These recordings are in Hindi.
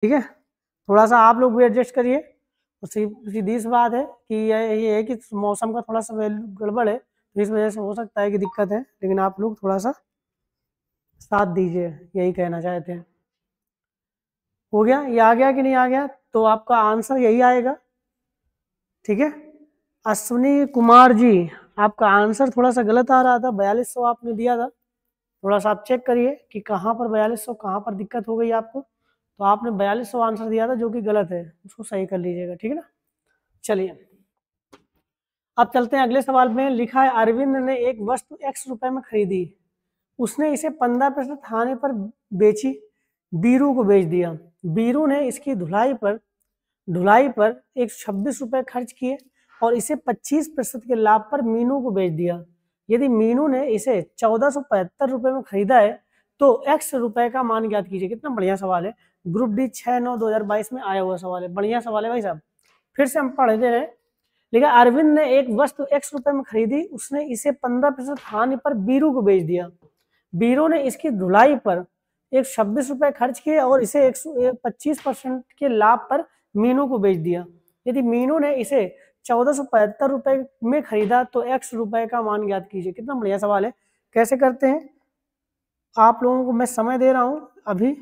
ठीक है, थोड़ा सा आप लोग भी एडजस्ट करिए। तो सीधी सी बात है कि ये है कि मौसम का थोड़ा सा गड़बड़ है, तो इस वजह से हो सकता है कि दिक्कत है, लेकिन आप लोग थोड़ा सा साथ दीजिए, यही कहना चाहते हैं। हो गया, ये आ गया कि नहीं आ गया? तो आपका आंसर यही आएगा। ठीक है, अश्विनी कुमार जी, आपका आंसर थोड़ा सा गलत आ रहा था, 4200 आपने दिया था। थोड़ा सा आप चेक करिए कि कहाँ पर 4200, कहाँ पर दिक्कत हो गई आपको। तो आपने 4200 आंसर दिया था, जो कि गलत है, उसको सही कर लीजिएगा। ठीक है ना, चलिए अब चलते हैं अगले सवाल में। लिखा है अरविंद ने एक वस्तु x रुपए में खरीदी, उसने इसे 15% हानि पर बेची, बीरू को बेच दिया। बीरू ने इसकी ढुलाई पर 126 रुपए खर्च किए और इसे 25% के लाभ पर मीनू को बेच दिया। यदि मीनू ने इसे 1475 रुपए में खरीदा है तो x रुपए का मान ज्ञात कीजिए। कितना बढ़िया सवाल है, ग्रुप डी 6/9/2022 में आया हुआ सवाल है, बढ़िया सवाल है भाई साहब। फिर से हम पढ़ दे रहे हैं। लेकिन अरविंद ने एक वस्तु x रुपए में खरीदी, उसने इसे 15% हानि पर बीरू को बेच दिया। बीरू ने इसकी ढुलाई पर 126 रुपए खर्च किए और इसे 25% के लाभ पर मीनू को बेच दिया। यदि मीनू ने इसे 1475 रुपए में खरीदा तो x रुपए का मान ज्ञात कीजिए। कितना बढ़िया सवाल है। कैसे करते हैं, आप लोगों को मैं समय दे रहा हूं अभी,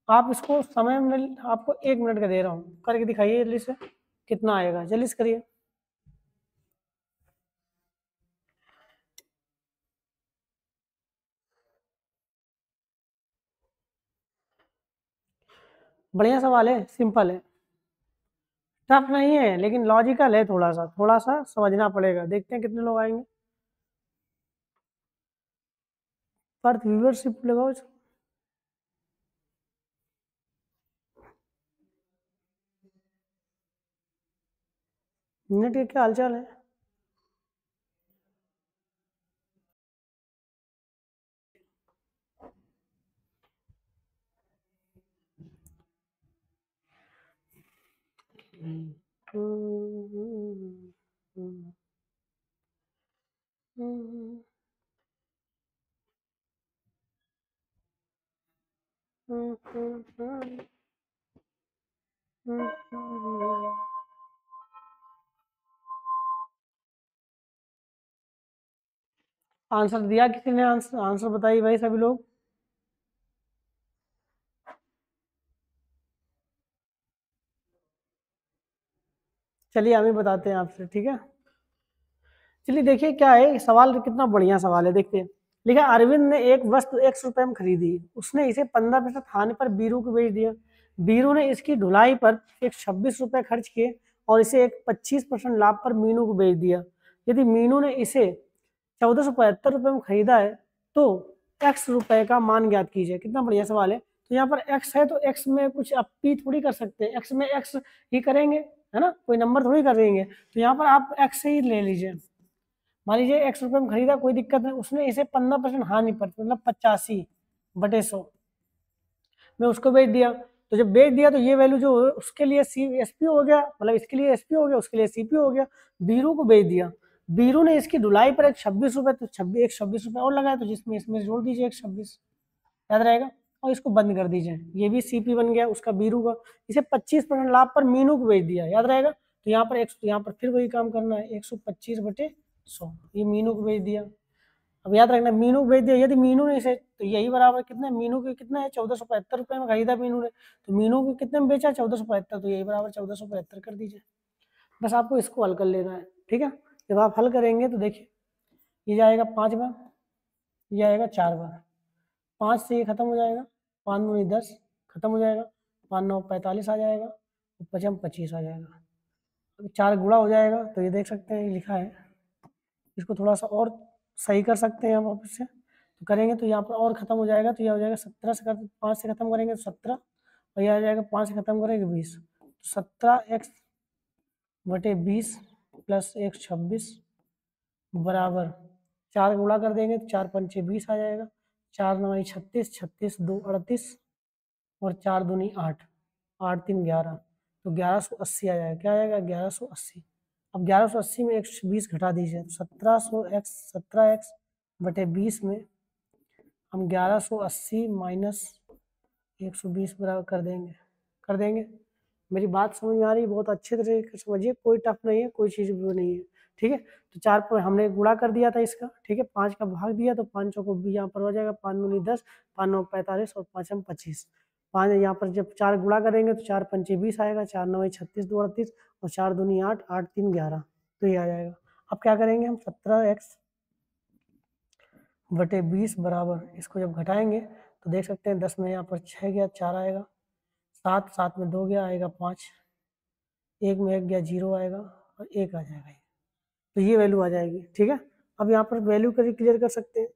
आप इसको समय में आपको 1 मिनट का दे रहा हूं, करके दिखाइए जल्दी से, कितना आएगा जल्दी से करिए। बढ़िया सवाल है, सिंपल है, टफ नहीं है, लेकिन लॉजिकल है, थोड़ा सा समझना पड़ेगा। देखते हैं कितने लोग आएंगे। पर व्यूअरशिप लगाओ। नेट के क्या हालचाल है? आंसर दिया किसी ने? आंसर आंसर बताइए भाई सभी लोग। चलिए हम ही बताते हैं आपसे, ठीक है। चलिए देखिए क्या है सवाल, कितना बढ़िया सवाल है, देखते हैं। लिखा अरविंद ने एक वस्तु x रुपए में खरीदी, उसने इसे 15% हानि पर बीरू को बेच दिया। बीरू ने इसकी ढुलाई पर 126 रुपए खर्च किए और इसे एक 25% लाभ पर मीनू को बेच दिया। यदि मीनू ने इसे 1475 रुपए में खरीदा है तो x रुपए का मान ज्ञात कीजिए। कितना बढ़िया सवाल है। तो यहाँ पर x है तो x में कुछ अपी थोड़ी कर सकते हैं, x में x ही करेंगे, है ना, कोई नंबर थोड़ी कर देंगे। तो यहाँ पर आप x से ही ले लीजिए। मान लीजिए x रुपए में खरीदा, कोई दिक्कत नहीं, उसने इसे 15% हानि पर मतलब 85/100 में उसको बेच दिया। तो जब बेच दिया तो ये वैल्यू जो उसके लिए एसपी हो गया, मतलब इसके लिए एसपी हो गया, उसके लिए सीपी हो गया। बीरू को बेच दिया, बीरू ने इसकी ढुलाई पर 126 रुपए, तो 126 रुपए और लगाया, तो जिसमें इसमें जोड़ दीजिए 126, याद रहेगा। और इसको बंद कर दीजिए, ये भी सीपी बन गया उसका बीरू का। इसे 25% लाभ पर मीनू को बेच दिया, याद रहेगा। तो यहाँ पर फिर वही काम करना है, 125/100 ये मीनू को बेच दिया। अब याद रखना मीनू को बेच दिया, यदि मीनू ने इसे, तो यही बराबर कितने, मीनू के कितना है 1475 रुपए में खरीदा मीनू ने, तो मीनू को कितने में बेचा 1475, तो यही बराबर 1475 कर दीजिए। बस आपको इसको हल कर लेना है, ठीक है। जब आप हल करेंगे तो देखिए ये जाएगा 5 बार, ये आएगा 4 बार, 5 से ये खत्म हो जाएगा, 5 दूनी 10 खत्म हो जाएगा, 5 9 45 आ जाएगा, 55 25 आ जाएगा। अभी 4 गुणा हो जाएगा, तो ये देख सकते हैं लिखा है, इसको थोड़ा सा और सही कर सकते हैं हम वापस से, तो करेंगे तो यहाँ पर और खत्म हो जाएगा, तो यह हो जाएगा 17 से 5 से खत्म करेंगे तो 17, और यह आ जाएगा 5 से खत्म करेंगे 20, तो 17x/20 प्लस 126 बराबर 4 गुणा कर देंगे तो 4 पंचे 20 आ जाएगा, 4 9 36, 36 2 38 और 4 दूनी 8, 8 3 11, तो 1180 आ जाएगा। क्या आएगा 1180। अब 1180 में 120 घटा दीजिए, तो 17x/20 में हम 1180 माइनस 120 बराबर कर देंगे, कर देंगे। मेरी बात समझ में आ रही है? बहुत अच्छे तरह से समझिए, कोई टफ नहीं है, कोई चीज़ वो नहीं है, ठीक है। तो 4 पर हमने गुणा कर दिया था इसका, ठीक है, 5 का भाग दिया तो 5 चौको भी यहाँ पर हो जाएगा, 5 दूनी 10, 5 9 45 और 5 हम 25। 5 यहाँ पर जब 4 गुणा करेंगे तो 4 पंचे 20 आएगा, 4 9 36 2 38 और 4 दूनी 8, 8 3 11, तो ये आ जाएगा। अब क्या करेंगे हम, 17x बटे 20 बराबर, इसको जब घटाएंगे तो देख सकते हैं 10 में यहाँ पर 6 गया, 4 आएगा, 7 7 में 2 गया, आएगा 5, 1 में 1 गया, 0 आएगा और 1 आ जाएगा। तो ये वैल्यू आ जाएगी, ठीक है। अब यहाँ पर वैल्यू कर क्लियर कर सकते हैं,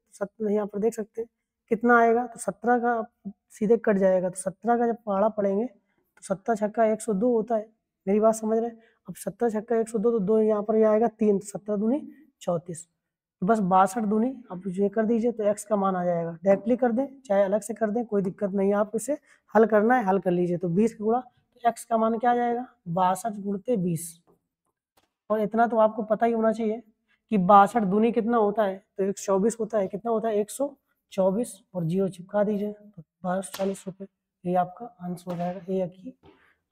यहाँ पर देख सकते हैं कितना आएगा, तो 17 का सीधे कट जाएगा, तो 17 का जब पहाड़ा पड़ेंगे तो 17 छक्का 102 होता है। मेरी बात समझ रहे हैं? अब 17 छक्का 102 तो 2 यहाँ पर ये आएगा 3, 17 दूनी 34, तो बस 62 दूनी। अब ये कर दीजिए तो x का मान आ जाएगा। डायरेक्टली कर दें चाहे अलग से कर दें, कोई दिक्कत नहीं है, आप इसे हल करना है हल कर लीजिए। तो 20 का गुणा तो x का मान क्या आ जाएगा, 62 गुणते 20। और इतना तो आपको पता ही होना चाहिए कि 62 दूनी कितना होता है, तो 124 होता है। कितना होता है, 124 और 0 चिपका दीजिए तो 1240 रुपये। ये आपका आंसर हो जाएगा,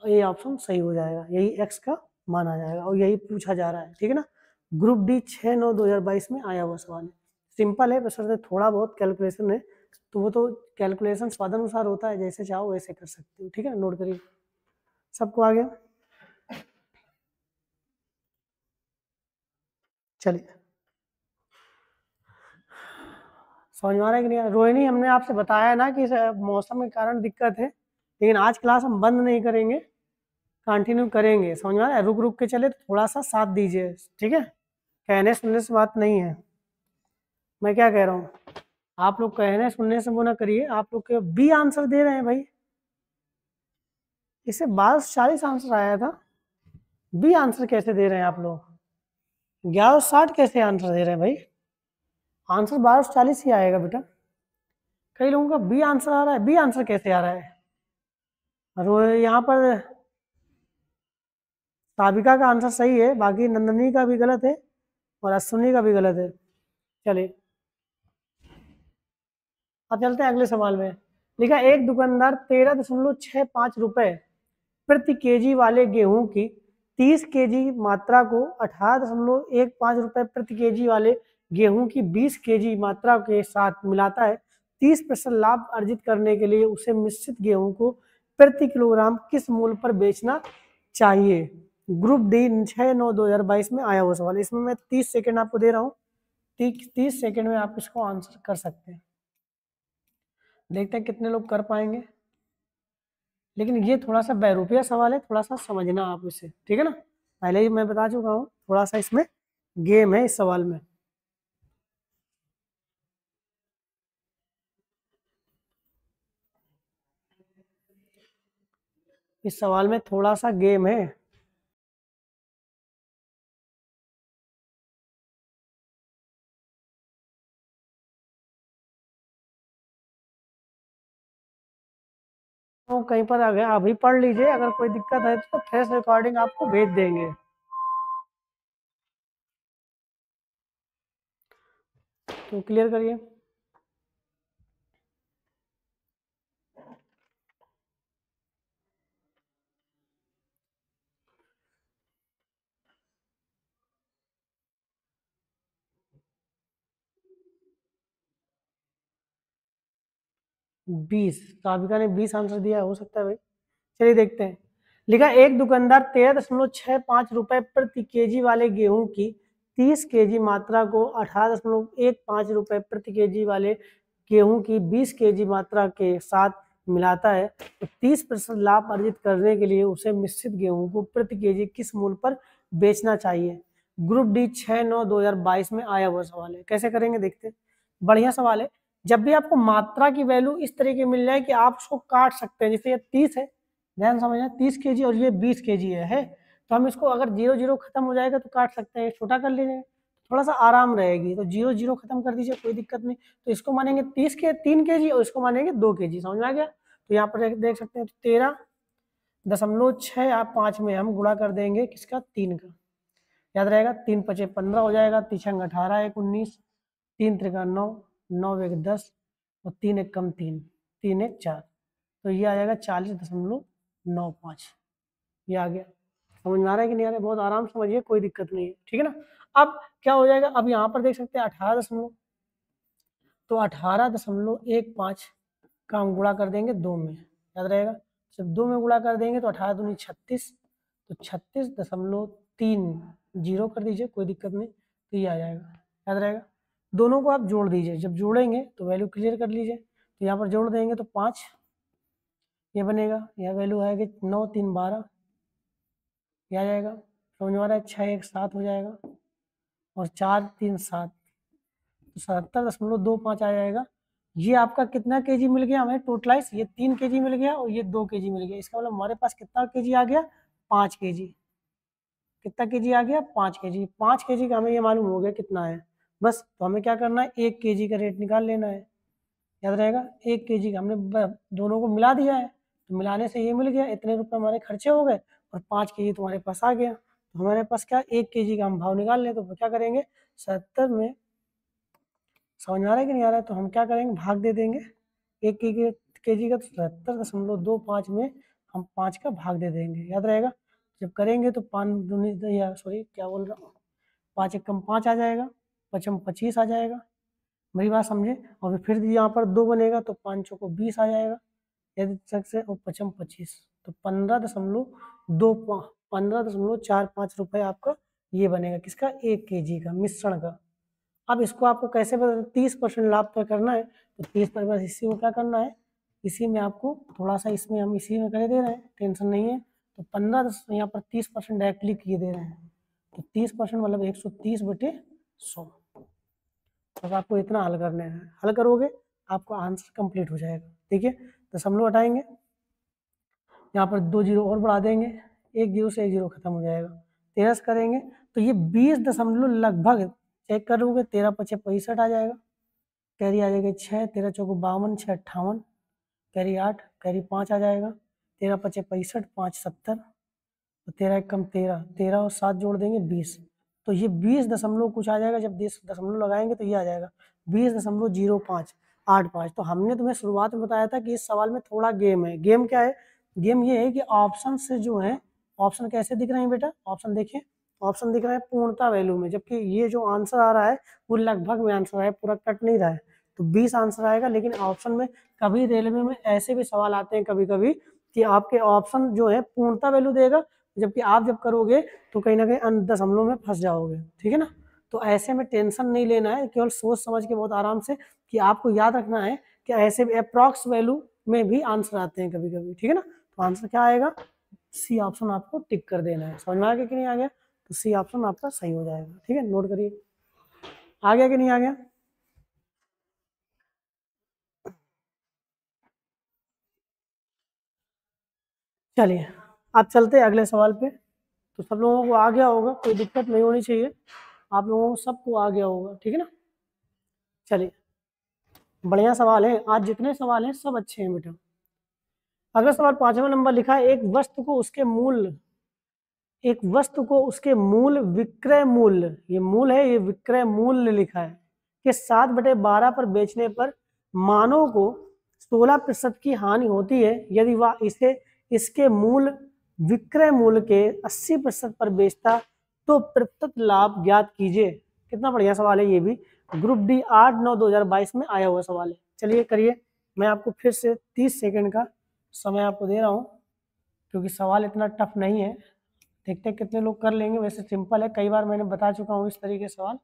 ये ऑप्शन सही हो जाएगा, यही एक्स का मान आ जाएगा और यही पूछा जा रहा है, ठीक है ना। ग्रुप डी 6/9/2022 में आया हुआ सवाल है, सिंपल है, बस थोड़ा बहुत कैलकुलेशन है, तो वो तो कैलकुलेशन स्वादानुसार होता है, जैसे चाहो वैसे कर सकते हो, ठीक है। नोट करिए, सबको आ गया। चलिए, समझ में आ रहा है कि नहीं? रोहिणी, हमने आपसे बताया ना कि मौसम के कारण दिक्कत है, लेकिन आज क्लास हम बंद नहीं करेंगे, कंटिन्यू करेंगे। समझ में आ रहा है? रुक रुक के चले तो थोड़ा सा साथ दीजिए, ठीक है। कहने सुनने से बात नहीं है, मैं क्या कह रहा हूँ, आप लोग कहने सुनने से वो ना करिए। आप लोग के बी आंसर दे रहे हैं भाई, इसे 1240 आंसर आया था, बी आंसर कैसे दे रहे हैं आप लोग? 1160 कैसे आंसर दे रहे हैं भाई? आंसर 1240 ही आएगा बेटा। कई लोगों का बी आंसर आ रहा है, बी आंसर कैसे आ रहा है? और यहाँ पर साबिका का आंसर सही है, बाकी नंदनी का भी गलत है और अश्विनी का भी गलत है। चलिए अब चलते हैं अगले सवाल में। लिखा, एक दुकानदार 13.65 रुपए प्रति केजी वाले गेहूं की 30 केजी मात्रा को 18.15 रुपए प्रति केजी वाले गेहूं की 20 केजी मात्रा के साथ मिलाता है। 30% लाभ अर्जित करने के लिए उसे मिश्रित गेहूं को प्रति किलोग्राम किस मूल्य पर बेचना चाहिए? ग्रुप डी 6/9/2022 में आया हुआ सवाल। इसमें मैं 30 सेकेंड आपको दे रहा हूँ, 30 सेकेंड में आप इसको आंसर कर सकते हैं। देखते हैं कितने लोग कर पाएंगे, लेकिन ये थोड़ा सा बहरूपिया सवाल है, थोड़ा सा समझना आप इसे, ठीक है ना। पहले ही मैं बता चुका हूँ, थोड़ा सा इसमें गेम है इस सवाल में। इस सवाल में थोड़ा सा गेम है। तो कहीं पर अभी पढ़ लीजिए, अगर कोई दिक्कत है तो फ्रेश रिकॉर्डिंग आपको भेज देंगे। तो क्लियर करिए। बीस, साबिका ने 20 आंसर दिया, हो सकता है भाई। चलिए देखते हैं। लिखा, एक दुकानदार 13.65 रुपए प्रति केजी वाले गेहूं की 30 केजी मात्रा को 18.15 रुपए प्रति केजी वाले गेहूं की 20 केजी मात्रा के साथ मिलाता है, तो 30% लाभ अर्जित करने के लिए उसे मिश्रित गेहूं को प्रति केजी किस मूल्य पर बेचना चाहिए? ग्रुप डी 6/9/2022 में आया हुआ सवाल है। कैसे करेंगे देखते हैं, बढ़िया सवाल है। जब भी आपको मात्रा की वैल्यू इस तरह की मिल जाए कि आप उसको काट सकते हैं, जैसे ये 30 है, ध्यान समझना, 30 केजी और ये 20 केजी है, तो हम इसको अगर 0 0 खत्म हो जाएगा तो काट सकते हैं, छोटा कर लीजिए, थोड़ा सा आराम रहेगी, तो 0 0 खत्म कर दीजिए, कोई दिक्कत नहीं। तो इसको मानेंगे 3 केजी और इसको मानेंगे 2 केजी, समझ में आ गया। तो यहाँ पर देख सकते हैं 13.65 में हम गुणा कर देंगे किसका, 3 का, याद रहेगा, 3 पचे 15 हो जाएगा, 3 18 1 19, 3 त्रिका 9, 9 1 10 और 3 1 कम 3, 3 1 4, तो ये आ जाएगा 40.5 9.5 ये आ गया। समझ में आ रहा है कि नहीं आ रहा है? बहुत आराम से समझिए, कोई दिक्कत नहीं है, ठीक है ना। अब क्या हो जाएगा, अब यहाँ पर देख सकते हैं 18 तो 18.15 का हम गुणा कर देंगे 2 में, याद रहेगा। जब 2 में गुणा कर देंगे तो 18 दूनी 36, तो 36.30 कर दीजिए, कोई दिक्कत नहीं, तो ये आ जाएगा, याद रहेगा। दोनों को आप जोड़ दीजिए, जब जोड़ेंगे तो वैल्यू क्लियर कर लीजिए, तो यहाँ पर जोड़ देंगे तो 5 ये बनेगा, यह वैल्यू है कि 9 3 12 ये आ जाएगा। समझ में आ रहा है, 6 1 7 हो जाएगा और 4 3 7, तो 77.25 आ जाएगा। ये आपका कितना केजी मिल गया हमें टोटलाइज, ये 3 केजी मिल गया और ये 2 केजी मिल गया। इसका मतलब हमारे पास कितना केजी आ गया, 5 केजी। कितना केजी आ गया, 5 केजी। 5 केजी का हमें ये मालूम हो गया कितना है, बस तो हमें क्या करना है, 1 केजी का रेट निकाल लेना है, याद रहेगा। 1 केजी का हमने दोनों को मिला दिया है, तो मिलाने से ये मिल गया, इतने रुपए हमारे खर्चे हो गए और 5 केजी तुम्हारे पास आ गया। तो हमारे पास क्या, 1 केजी का हम भाव निकाल लें, तो क्या करेंगे 70 में, समझ में आ रहा है कि नहीं आ रहा है, तो हम क्या करेंगे, भाग दे देंगे 1 केजी का, तो 77.25 में हम 5 का भाग दे देंगे, याद रहेगा। जब करेंगे तो 5 दूनी, या सॉरी क्या बोल रहा हूँ, 5 एकम 5 आ जाएगा, 5 25 आ जाएगा, मेरी बात समझे। और फिर यहाँ पर 2 बनेगा तो 5 को 20 आ जाएगा, यदि से और 5 25, तो 15.45 आपका ये बनेगा, किसका, 1 केजी का मिश्रण का। अब इसको आपको कैसे पता, 30% लाभ पर करना है, तो 30% इसी को क्या करना है, इसी में आपको थोड़ा सा, इसमें हम इसी में कर दे रहे हैं, टेंशन नहीं है। तो 15 यहाँ पर 30% डायरेक्टली किए दे रहे हैं, तो 30% मतलब 130/100। बस आपको इतना हल करना है, हल करोगे आपको आंसर कंप्लीट हो जाएगा। ठीक है, दशमलव हटाएंगे, यहाँ पर 2 जीरो और बढ़ा देंगे, 1 जीरो से 1 जीरो खत्म हो जाएगा, 13 से करेंगे तो ये 20 दशमलव लगभग, चेक करोगे 13 5 65 आ जाएगा, कैरी आ जाएगा 6, 13 चौको 52, 6 58, कैरी 8, कैरी 5 आ जाएगा, 13 5 65, 5 70, तो 13 कम 13, 13 और 7 जोड़ देंगे 20, तो ये 20 दशमलव कुछ आ जाएगा। जब 20 दशमलव लगाएंगे तो ये आ जाएगा 20.0585। तो हमने तुम्हें शुरुआत में बताया था कि इस सवाल में थोड़ा गेम है। गेम क्या है, गेम ये है कि ऑप्शन से जो है, ऑप्शन कैसे दिख रहे हैं बेटा, ऑप्शन देखिए, ऑप्शन दिख रहा है पूर्णता वैल्यू में, जबकि ये जो आंसर आ रहा है वो लगभग में आंसर है, पूरा कट नहीं रहा है, तो 20 आंसर आएगा। लेकिन ऑप्शन में कभी रेलवे में ऐसे भी सवाल आते हैं कभी कभी कि आपके ऑप्शन जो है पूर्णता वैल्यू देगा, जबकि आप जब करोगे तो कहीं ना कहीं दशमलव में फंस जाओगे, ठीक है ना। तो ऐसे में टेंशन नहीं लेना है, केवल सोच समझ के बहुत आराम से, कि आपको याद रखना है कि ऐसे अप्रॉक्स वैल्यू में भी आंसर आते हैं कभी कभी, ठीक है ना। तो आंसर क्या आएगा, सी ऑप्शन आपको टिक कर देना है। समझ में आ गया कि नहीं आ गया, तो सी ऑप्शन आपका सही हो जाएगा, ठीक है, नोट करिए। आ गया कि नहीं आ गया, चलिए आप चलते हैं अगले सवाल पे। तो सब लोगों को आ गया होगा, कोई दिक्कत नहीं होनी चाहिए, आप लोगों को सबको आ गया होगा, ठीक है ना। चलिए बढ़िया सवाल है, आज जितने सवाल हैं सब अच्छे हैं बेटा। अगला सवाल 5वां नंबर लिखा है, एक वस्तु को उसके मूल विक्रय मूल्य, ये मूल है, ये विक्रय मूल्य लिखा है, कि 7/12 पर बेचने पर मानव को 16% की हानि होती है, यदि वह इसे इसके मूल विक्रय मूल्य के 80% पर बेचता तो प्रतिशत लाभ ज्ञात कीजिए। कितना बढ़िया सवाल है ये भी, ग्रुप डी 8/9/2022 में आया हुआ सवाल है। चलिए करिए, मैं आपको फिर से 30 सेकंड का समय आपको दे रहा हूँ, क्योंकि सवाल इतना टफ नहीं है, देखते हैं कितने लोग कर लेंगे। वैसे सिंपल है, कई बार मैंने बता चुका हूँ इस तरीके से सवाल,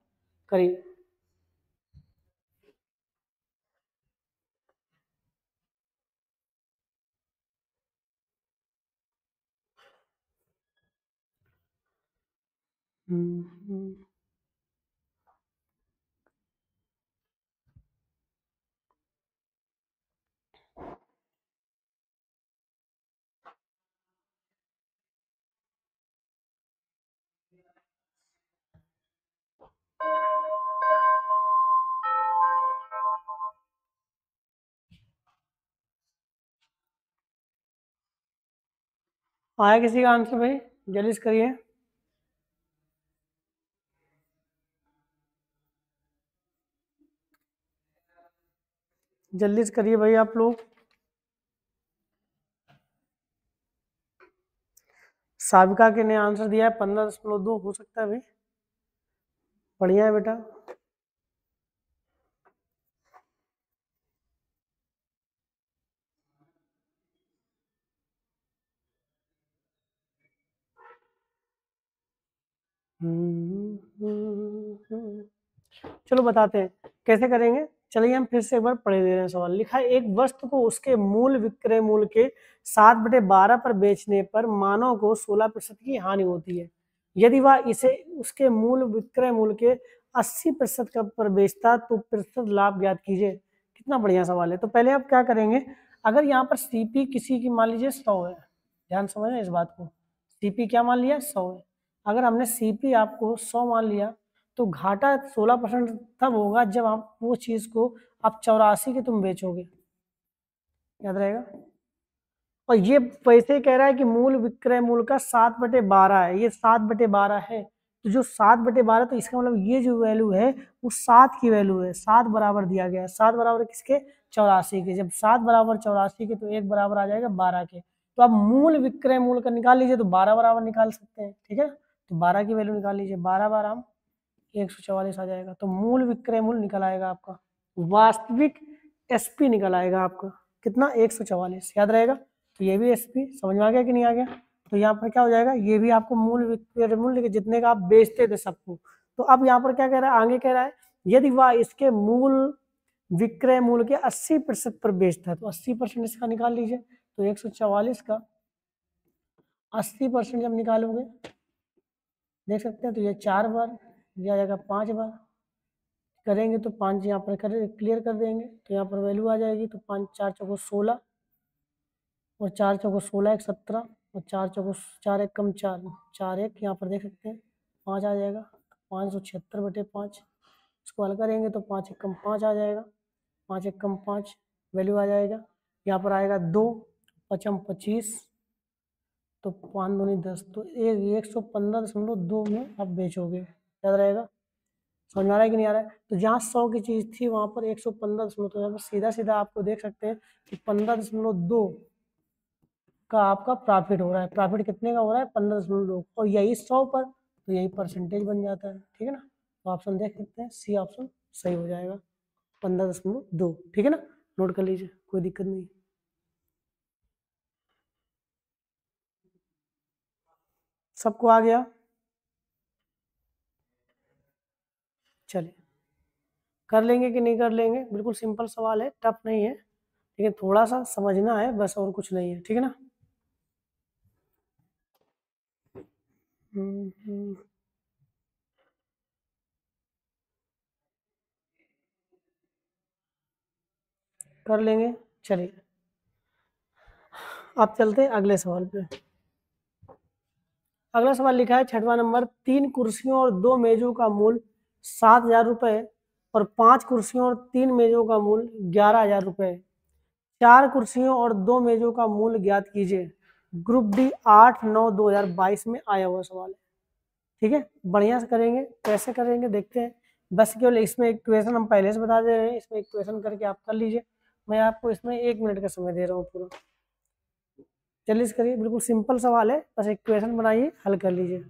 करिए। हम्म, आया किसी का आंसर भाई, जल्दी से करिए, जल्दी से करिए भाई आप लोग। साविका के ने आंसर दिया है 15.2, हो सकता है भाई, बढ़िया है बेटा। चलो बताते हैं कैसे करेंगे। चलिए हम फिर से एक बार पढ़े दे रहे हैं सवाल। लिखा है एक वस्तु को उसके मूल विक्रय मूल्य के 7/12 पर बेचने पर मानव को 16% की हानि होती है। यदि वह इसे उसके मूल विक्रय मूल्य के 80% का पर बेचता तो प्रतिशत लाभ ज्ञात कीजिए। कितना बढ़िया सवाल है। तो पहले आप क्या करेंगे, अगर यहाँ पर सीपी किसी की मान लीजिए 100 है, ध्यान समझना इस बात को, सीपी क्या मान लिया 100 है। अगर हमने सीपी आपको 100 मान लिया तो घाटा 16% तब होगा जब आप वो चीज को आप 84 के तुम बेचोगे, याद रहेगा। और ये पैसे कह रहा है कि मूल विक्रय मूल्य का 7/12 है, ये 7/12 है। तो जो 7/12, तो इसका मतलब ये जो वैल्यू है वो 7 की वैल्यू है, 7 बराबर दिया गया है। 7 बराबर किसके, 84 के। जब 7 बराबर 84 के तो 1 बराबर आ जाएगा 12 के। तो आप मूल विक्रय मूल्य का निकाल लीजिए तो 12 बराबर निकाल सकते हैं, ठीक है। तो 12 की वैल्यू निकाल लीजिए, 12 बार 144 आ जाएगा। तो मूल विक्रय मूल्य निकल आएगा आपका, वास्तविक एसपी निकल आएगा आपका कितना, 144, याद रहेगा। तो ये भी एसपी समझ में आ गया कि नहीं आ गया। तो यहाँ पर क्या हो जाएगा, ये भी आपको मूल विक्रय मूल्य जितने का आप बेचते थे सबको। तो अब यहाँ पर क्या कह रहा है, आगे कह रहा है यदि वह इसके मूल विक्रय मूल्य के 80% पर बेचता है तो 80% इसका निकाल लीजिए। तो 144 का 80% जब निकालोगे देख सकते हैं तो ये 4 बार दिया जाएगा, 5 बार करेंगे तो 5 यहाँ पर क्लियर कर देंगे तो यहाँ पर वैल्यू आ जाएगी। तो 5 4 चौको 16 और 4 चौको 16 1 17 और 4 चौको 4 1 कम 4 4 1 यहाँ पर देख सकते हैं 5 आ जाएगा। 576/5 इसको हल करेंगे तो 5 1 कम 5 आ जाएगा, 5 1 कम 5 वैल्यू आ जाएगा। यहाँ पर आएगा 2 5 25 तो 5 दूनी 10 तो 115.2 में आप बेचोगे, याद रहेगा। समझ में आ रहा है कि नहीं आ रहा है। तो जहाँ 100 की चीज़ थी वहाँ पर 115, तो यहाँ पर सीधा सीधा आपको देख सकते हैं कि 15.2 का आपका प्रॉफिट हो रहा है। प्रॉफिट कितने का हो रहा है, 15.2, और यही 100 पर, तो यही परसेंटेज बन जाता है, ठीक है ना। तो ऑप्शन देख सकते हैं, सी ऑप्शन सही हो जाएगा, 15.2, ठीक है ना। नोट कर लीजिए, कोई दिक्कत नहीं। सबको आ गया, चलिए कर लेंगे कि नहीं कर लेंगे। बिल्कुल सिंपल सवाल है, टफ नहीं है, लेकिन थोड़ा सा समझना है बस, और कुछ नहीं है, ठीक है ना। हम्म, हम्म, कर लेंगे, चलिए आप चलते हैं अगले सवाल पे। अगला सवाल लिखा है 6वां नंबर, 3 कुर्सियों और 2 मेजों का मूल्य 7,000 रुपये और 5 कुर्सियों और 3 मेजों का मूल्य 11,000 रुपये। 4 कुर्सियों और 2 मेजों का मूल्य ज्ञात कीजिए। ग्रुप डी 8/9/2022 में आया हुआ सवाल है, ठीक है। बढ़िया से करेंगे, कैसे करेंगे देखते हैं। बस केवल इसमें एक क्वेश्चन हम पहले से बता दे रहे हैं, इसमें एक क्वेश्चन करके आप कर लीजिए। मैं आपको इसमें 1 मिनट का समय दे रहा हूँ पूरा। चलिए इस करिए, बिल्कुल सिंपल सवाल है, बस एक क्वेश्चन बनाइए, हल कर लीजिए।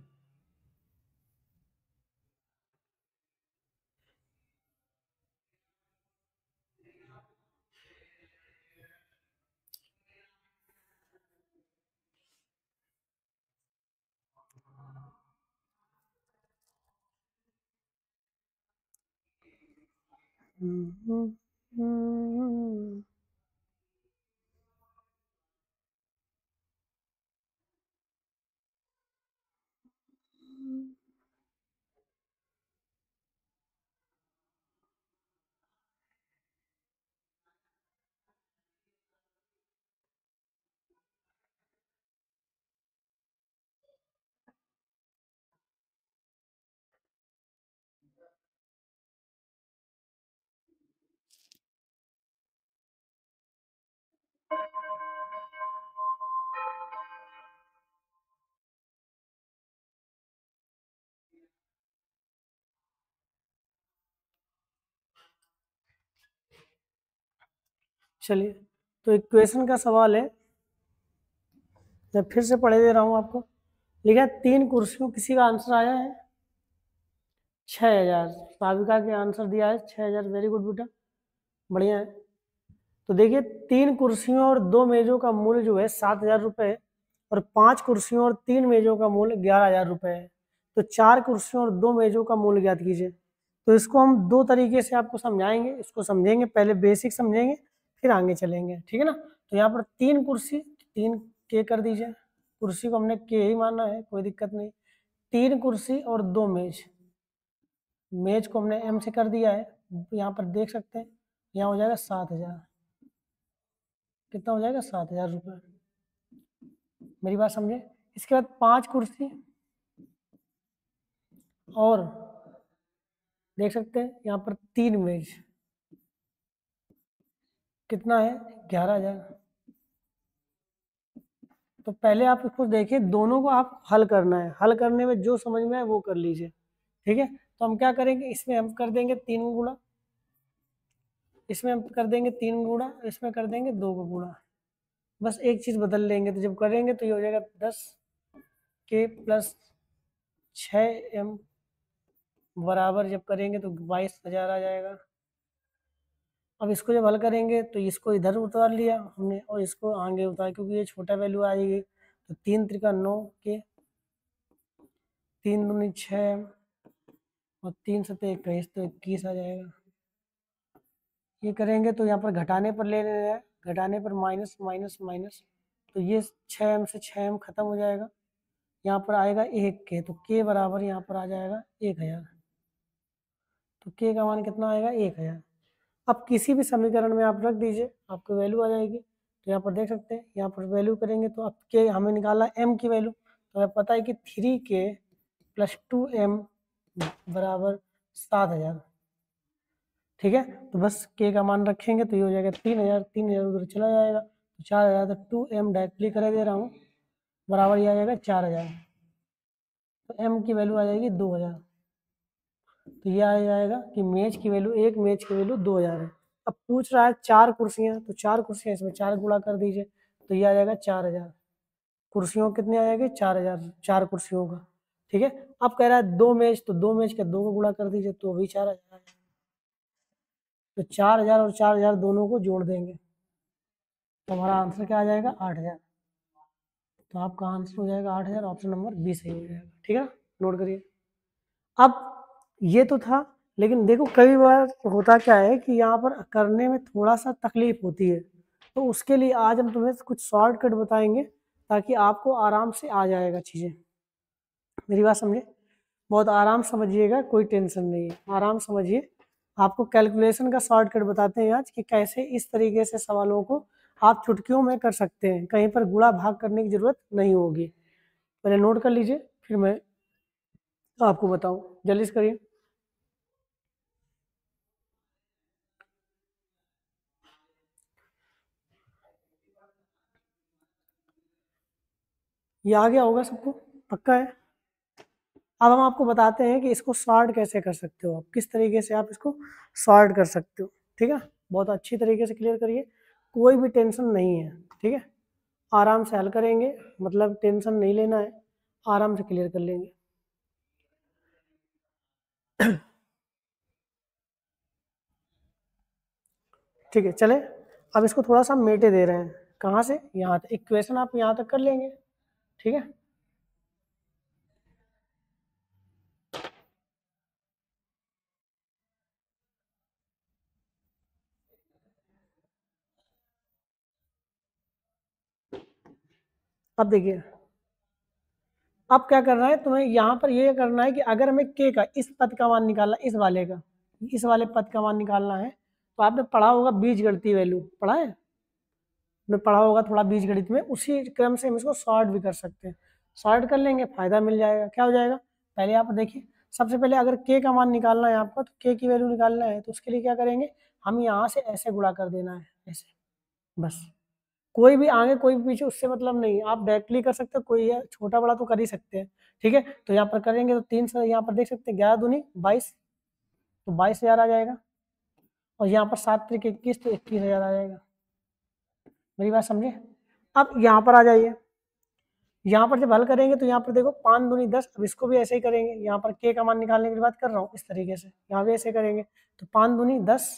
चलिए, तो इक्वेशन का सवाल है, मैं फिर से पढ़े दे रहा हूँ आपको। लिखा 3 कुर्सियों, किसी का आंसर आया है 6000। साविका के आंसर दिया है 6000, वेरी गुड बेटा, बढ़िया है। तो देखिए 3 कुर्सियों और 2 मेजों का मूल्य जो है 7000 रुपये, और 5 कुर्सियों और 3 मेजों का मूल्य 11000 रुपये है। तो 4 कुर्सियों और 2 मेजों का मूल्य ज्ञात कीजिए। तो इसको हम दो तरीके से आपको समझाएंगे, इसको समझेंगे, पहले बेसिक समझेंगे फिर आगे चलेंगे, ठीक है ना। तो यहाँ पर 3 कुर्सी, 3 के कर दीजिए, कुर्सी को हमने के ही माना है, कोई दिक्कत नहीं। 3 कुर्सी और 2 मेज, मेज को हमने एम से कर दिया है, यहाँ पर देख सकते हैं, यहाँ हो जाएगा 7000। कितना हो जाएगा 7000 रुपये, मेरी बात समझे। इसके बाद 5 कुर्सी और देख सकते हैं यहाँ पर 3 मेज, कितना है 11000। तो पहले आप इसको देखिए, दोनों को आप हल करना है, हल करने में जो समझ में आए वो कर लीजिए, ठीक है। तो हम क्या करेंगे, इसमें हम कर देंगे 3 गुणा, इसमें हम कर देंगे 3 गुणा, इसमें कर देंगे 2 का गुणा, बस एक चीज बदल लेंगे। तो जब करेंगे तो ये हो जाएगा 10 के प्लस 6m बराबर, जब करेंगे तो 22000 आ जाएगा। अब इसको जब हल करेंगे तो इसको इधर उतार लिया हमने और इसको आगे उतार, क्योंकि ये छोटा वैल्यू आएगी। तो 3 त्रिका 9 के, 3 दूनी 6 और 3 सत्ते 21, तो 21 आ जाएगा। ये करेंगे तो यहाँ पर घटाने पर ले रहे हैं, घटाने पर माइनस माइनस माइनस, तो ये 6m से 6m खत्म हो जाएगा। यहाँ पर आएगा 1 के, तो के बराबर यहाँ पर आ जाएगा 1000। तो के का मान कितना आएगा 1000। अब किसी भी समीकरण में आप रख दीजिए, आपको वैल्यू आ जाएगी। तो यहाँ पर देख सकते हैं, यहाँ पर वैल्यू करेंगे तो अब के हमें निकाला m की वैल्यू, तो हमें पता है कि 3k प्लस 2m बराबर 7000, ठीक है। तो बस के का मान रखेंगे तो ये हो जाएगा 3000, 3000 उधर चला जाएगा तो 4000, तो 2m डायरेक्टली कर दे रहा हूँ, बराबर ये आ जाएगा 4000। तो m की वैल्यू आ जाएगी 2000। तो ये आ जाएगा कि मेज की वैल्यू, एक मेज की वैल्यू 2000 है। अब पूछ रहा है 4 कुर्सियां, तो 4 कुर्सियां इसमें 4 गुणा कर दीजिए, तो ये आ जाएगा 4000। कुर्सियों कितने आ जाएंगे 4000, 4 कुर्सियों का, ठीक है। अब कह रहा है 2 मेज, तो 2 मेज का 2 को गुणा कर दीजिए तो भी 4000। तो 4000 और 4000 दोनों को जोड़ देंगे तो हमारा आंसर क्या आ जाएगा 8000। तो आपका आंसर हो जाएगा 8000, ऑप्शन नंबर बी सही हो जाएगा, ठीक है। नोट करिए। अब ये तो था, लेकिन देखो कई बार होता क्या है कि यहाँ पर करने में थोड़ा सा तकलीफ होती है, तो उसके लिए आज हम तुम्हें कुछ शॉर्टकट बताएंगे ताकि आपको आराम से आ जाएगा चीज़ें। मेरी बात समझे, बहुत आराम समझिएगा, कोई टेंशन नहीं है, आराम समझिए। आपको कैलकुलेशन का शॉर्टकट बताते हैं आज कि कैसे इस तरीके से सवालों को आप चुटकियों में कर सकते हैं, कहीं पर गुणा भाग करने की जरूरत नहीं होगी। पहले नोट कर लीजिए फिर मैं आपको बताऊं, जल्दी से करिए। ये आ गया होगा सबको, पक्का है। अब हम आपको बताते हैं कि इसको सॉर्ट कैसे कर सकते हो, आप किस तरीके से आप इसको सॉर्ट कर सकते हो, ठीक है। बहुत अच्छी तरीके से क्लियर करिए, कोई भी टेंशन नहीं है, ठीक है। आराम से हल करेंगे, मतलब टेंशन नहीं लेना है, आराम से क्लियर कर लेंगे। ठीक है, चले। अब इसको थोड़ा सा मेटे दे रहे हैं, कहाँ से, यहाँ तक इक्वेशन आप यहाँ तक कर लेंगे, ठीक है। अब देखिए, अब क्या करना है तुम्हें, यहाँ पर ये करना है कि अगर हमें के का इस पद का मान निकालना, इस वाले का, इस वाले पद का मान निकालना है, तो आपने पढ़ा होगा बीजगणितीय वैल्यू, पढ़ा है, आपने पढ़ा होगा थोड़ा बीजगणित में, उसी क्रम से हम इसको सॉर्ट भी कर सकते हैं। सॉर्ट कर लेंगे, फायदा मिल जाएगा। क्या हो जाएगा, पहले आप देखिए, सबसे पहले अगर के का मान निकालना है आपको, तो के की वैल्यू निकालना है, तो उसके लिए क्या करेंगे, हम यहाँ से ऐसे गुणा कर देना है, ऐसे, बस। कोई भी आगे कोई भी पीछे उससे मतलब नहीं, आप डायरेक्टली कर सकते हो, कोई छोटा बड़ा तो कर ही सकते हैं, ठीक है। तो यहाँ पर करेंगे तो 3 से यहाँ पर देख सकते हैं 11 दूनी 22, तो 22000 आ जाएगा, और यहाँ पर 7 त्रिक 21, तो 21000 आ जाएगा। मेरी बात समझे। अब यहाँ पर आ जाइए, यहाँ पर जब हल करेंगे तो यहाँ पर देखो 5 दूनी 10, अब इसको भी ऐसे ही करेंगे, यहाँ पर k का मान निकालने की बात कर रहा हूँ इस तरीके से, यहाँ भी ऐसे करेंगे तो 5 दूनी 10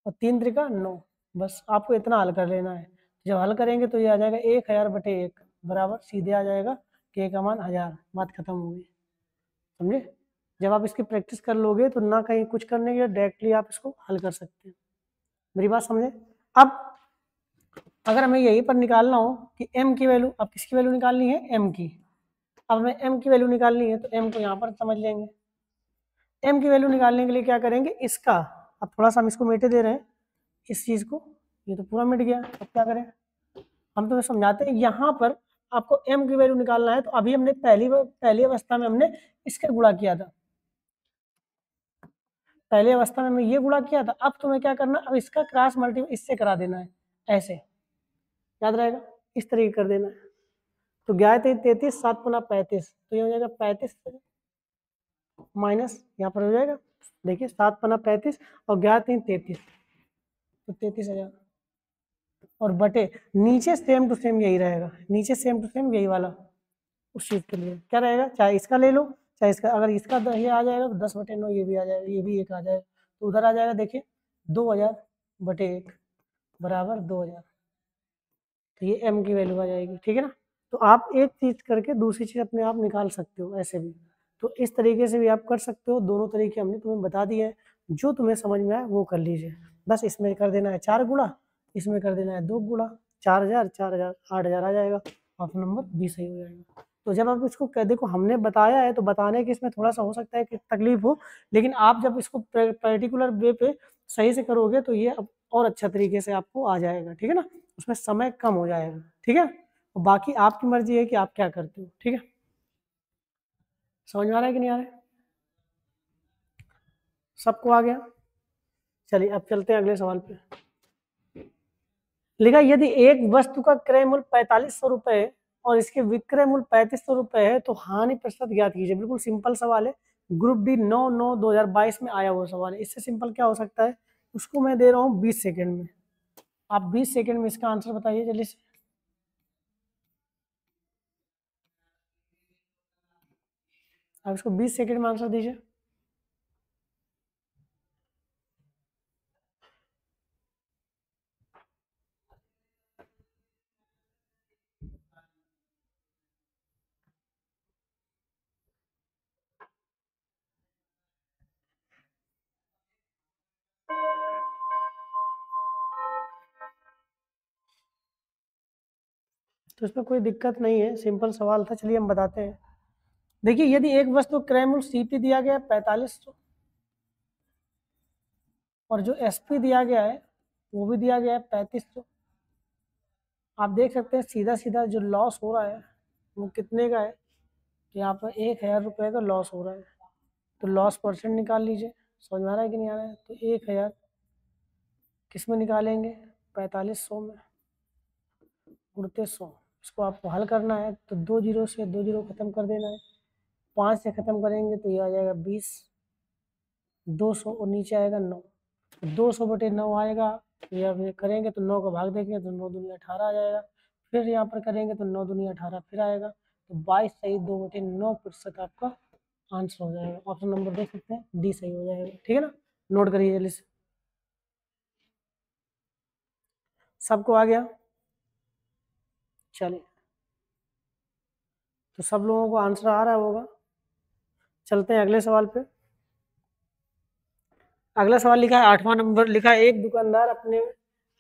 और 3 त्रिका 9, बस आपको इतना हल कर लेना है। जब हल करेंगे तो ये आ जाएगा 1000/1 बराबर सीधे आ जाएगा k का मान 1000, बात खत्म हो गई, समझे। जब आप इसकी प्रैक्टिस कर लोगे तो ना कहीं कुछ करने के डायरेक्टली आप इसको हल कर सकते हैं, मेरी बात समझे। अब अगर हमें यहीं पर निकालना हो कि m की वैल्यू, अब किसकी वैल्यू निकालनी है, m की, अब हमें m की वैल्यू निकालनी है तो m को यहाँ पर समझ लेंगे। m की वैल्यू निकालने के लिए क्या करेंगे, इसका, अब थोड़ा सा हम इसको मिटे दे रहे हैं इस चीज को, ये तो पूरा मिट गया, अब क्या करें, हम तुम्हें समझाते हैं। यहाँ पर आपको m की वैल्यू निकालना है तो अभी हमने पहली अवस्था में हमने इसके गुणा किया था, पहली अवस्था में हमने ये गुणा किया था। अब तुम्हें क्या करना, अब इसका क्रॉस मल्टीप्लाई इससे करा देना है, ऐसे याद रहेगा, इस तरीके कर देना है। तो 11×3 = 33, 7×5 = 35, तो ये हो जाएगा 35 माइनस यहाँ पर हो जाएगा, देखिए 7×35 और 11×3 = 33, तो 33,000 और बटे नीचे सेम टू सेम यही रहेगा, नीचे सेम टू सेम यही वाला उस चीज के लिए क्या रहेगा, चाहे इसका ले लो चाहे इसका, अगर इसका ये आ जाएगा तो 10/9 ये भी आ जाएगा, ये भी एक आ जाएगा, तो उधर आ जाएगा देखिए 2000/1 बराबर 2000, तो ये m की वैल्यू आ जाएगी, ठीक है ना। तो आप एक चीज करके दूसरी चीज अपने आप निकाल सकते हो ऐसे भी, तो इस तरीके से भी आप कर सकते हो। दोनों तरीके हमने तुम्हें बता दिए हैं, जो तुम्हें समझ में आए वो कर लीजिए। बस इसमें कर देना है 4 गुणा, इसमें कर देना है 2 गुणा, 4000 4000 8000 आ जाएगा, ऑप्शन नंबर बी सही हो जाएगा। तो जब आप इसको कह देखो हमने बताया है तो बताने के इसमें थोड़ा सा हो सकता है कि तकलीफ हो, लेकिन आप जब इसको पर्टिकुलर वे पे सही से करोगे तो ये और अच्छा तरीके से आपको आ जाएगा, ठीक है ना, उसमें समय कम हो जाएगा, ठीक है। और बाकी आपकी मर्जी है कि आप क्या करते हो, ठीक है। समझ में आ रहा है कि नहीं आ रहा है, सबको आ गया। चलिए अब चलते हैं अगले सवाल पे। लिखा यदि एक वस्तु का क्रय मूल्य 4500 रुपए और इसके विक्रय मूल्य 3500 रुपए है तो हानि प्रतिशत ज्ञात कीजिए। बिल्कुल सिंपल सवाल है, ग्रुप डी 9/9/2022 में आया हुआ सवाल है। इससे सिंपल क्या हो सकता है, उसको मैं दे रहा हूँ 20 सेकेंड में, आप 20 सेकेंड में इसका आंसर बताइए जल्दी से। आप इसको 20 सेकेंड में आंसर दीजिए। तो इसमें कोई दिक्कत नहीं है, सिंपल सवाल था, चलिए हम बताते हैं। देखिए यदि एक वस्तु क्रय मूल्य सीपी दिया गया है 4500 और जो एसपी दिया गया है वो भी दिया गया है 3500, आप देख सकते हैं सीधा सीधा जो लॉस हो रहा है वो कितने का है, तो यहाँ पर 1000 रुपये का लॉस हो रहा है, तो लॉस परसेंट निकाल लीजिए। समझ में आ रहा है कि नहीं आ रहा है, तो 1000 किस में निकालेंगे, 4500 में उड़ते 100, इसको आपको हल करना है तो 2 जीरो से 2 जीरो खत्म कर देना है, 5 से खत्म करेंगे तो ये आ जाएगा 20, 200 और नीचे आएगा 9, 200/9 आएगा, या फिर करेंगे तो 9 का भाग देंगे तो 9 दूनी 18 आ जाएगा, फिर यहाँ पर करेंगे तो 9 दूनी 18 फिर आएगा, तो 22 सही 2/9% आपका आंसर हो जाएगा। ऑप्शन नंबर देख सकते हैं डी सही हो जाएगा, ठीक है ना, नोट करिए जल्दी से। सबको आ गया, चलिए तो सब लोगों को आंसर आ रहा होगा। चलते हैं अगले सवाल पे। अगला सवाल लिखा है 8वां नंबर, लिखा है एक दुकानदार अपने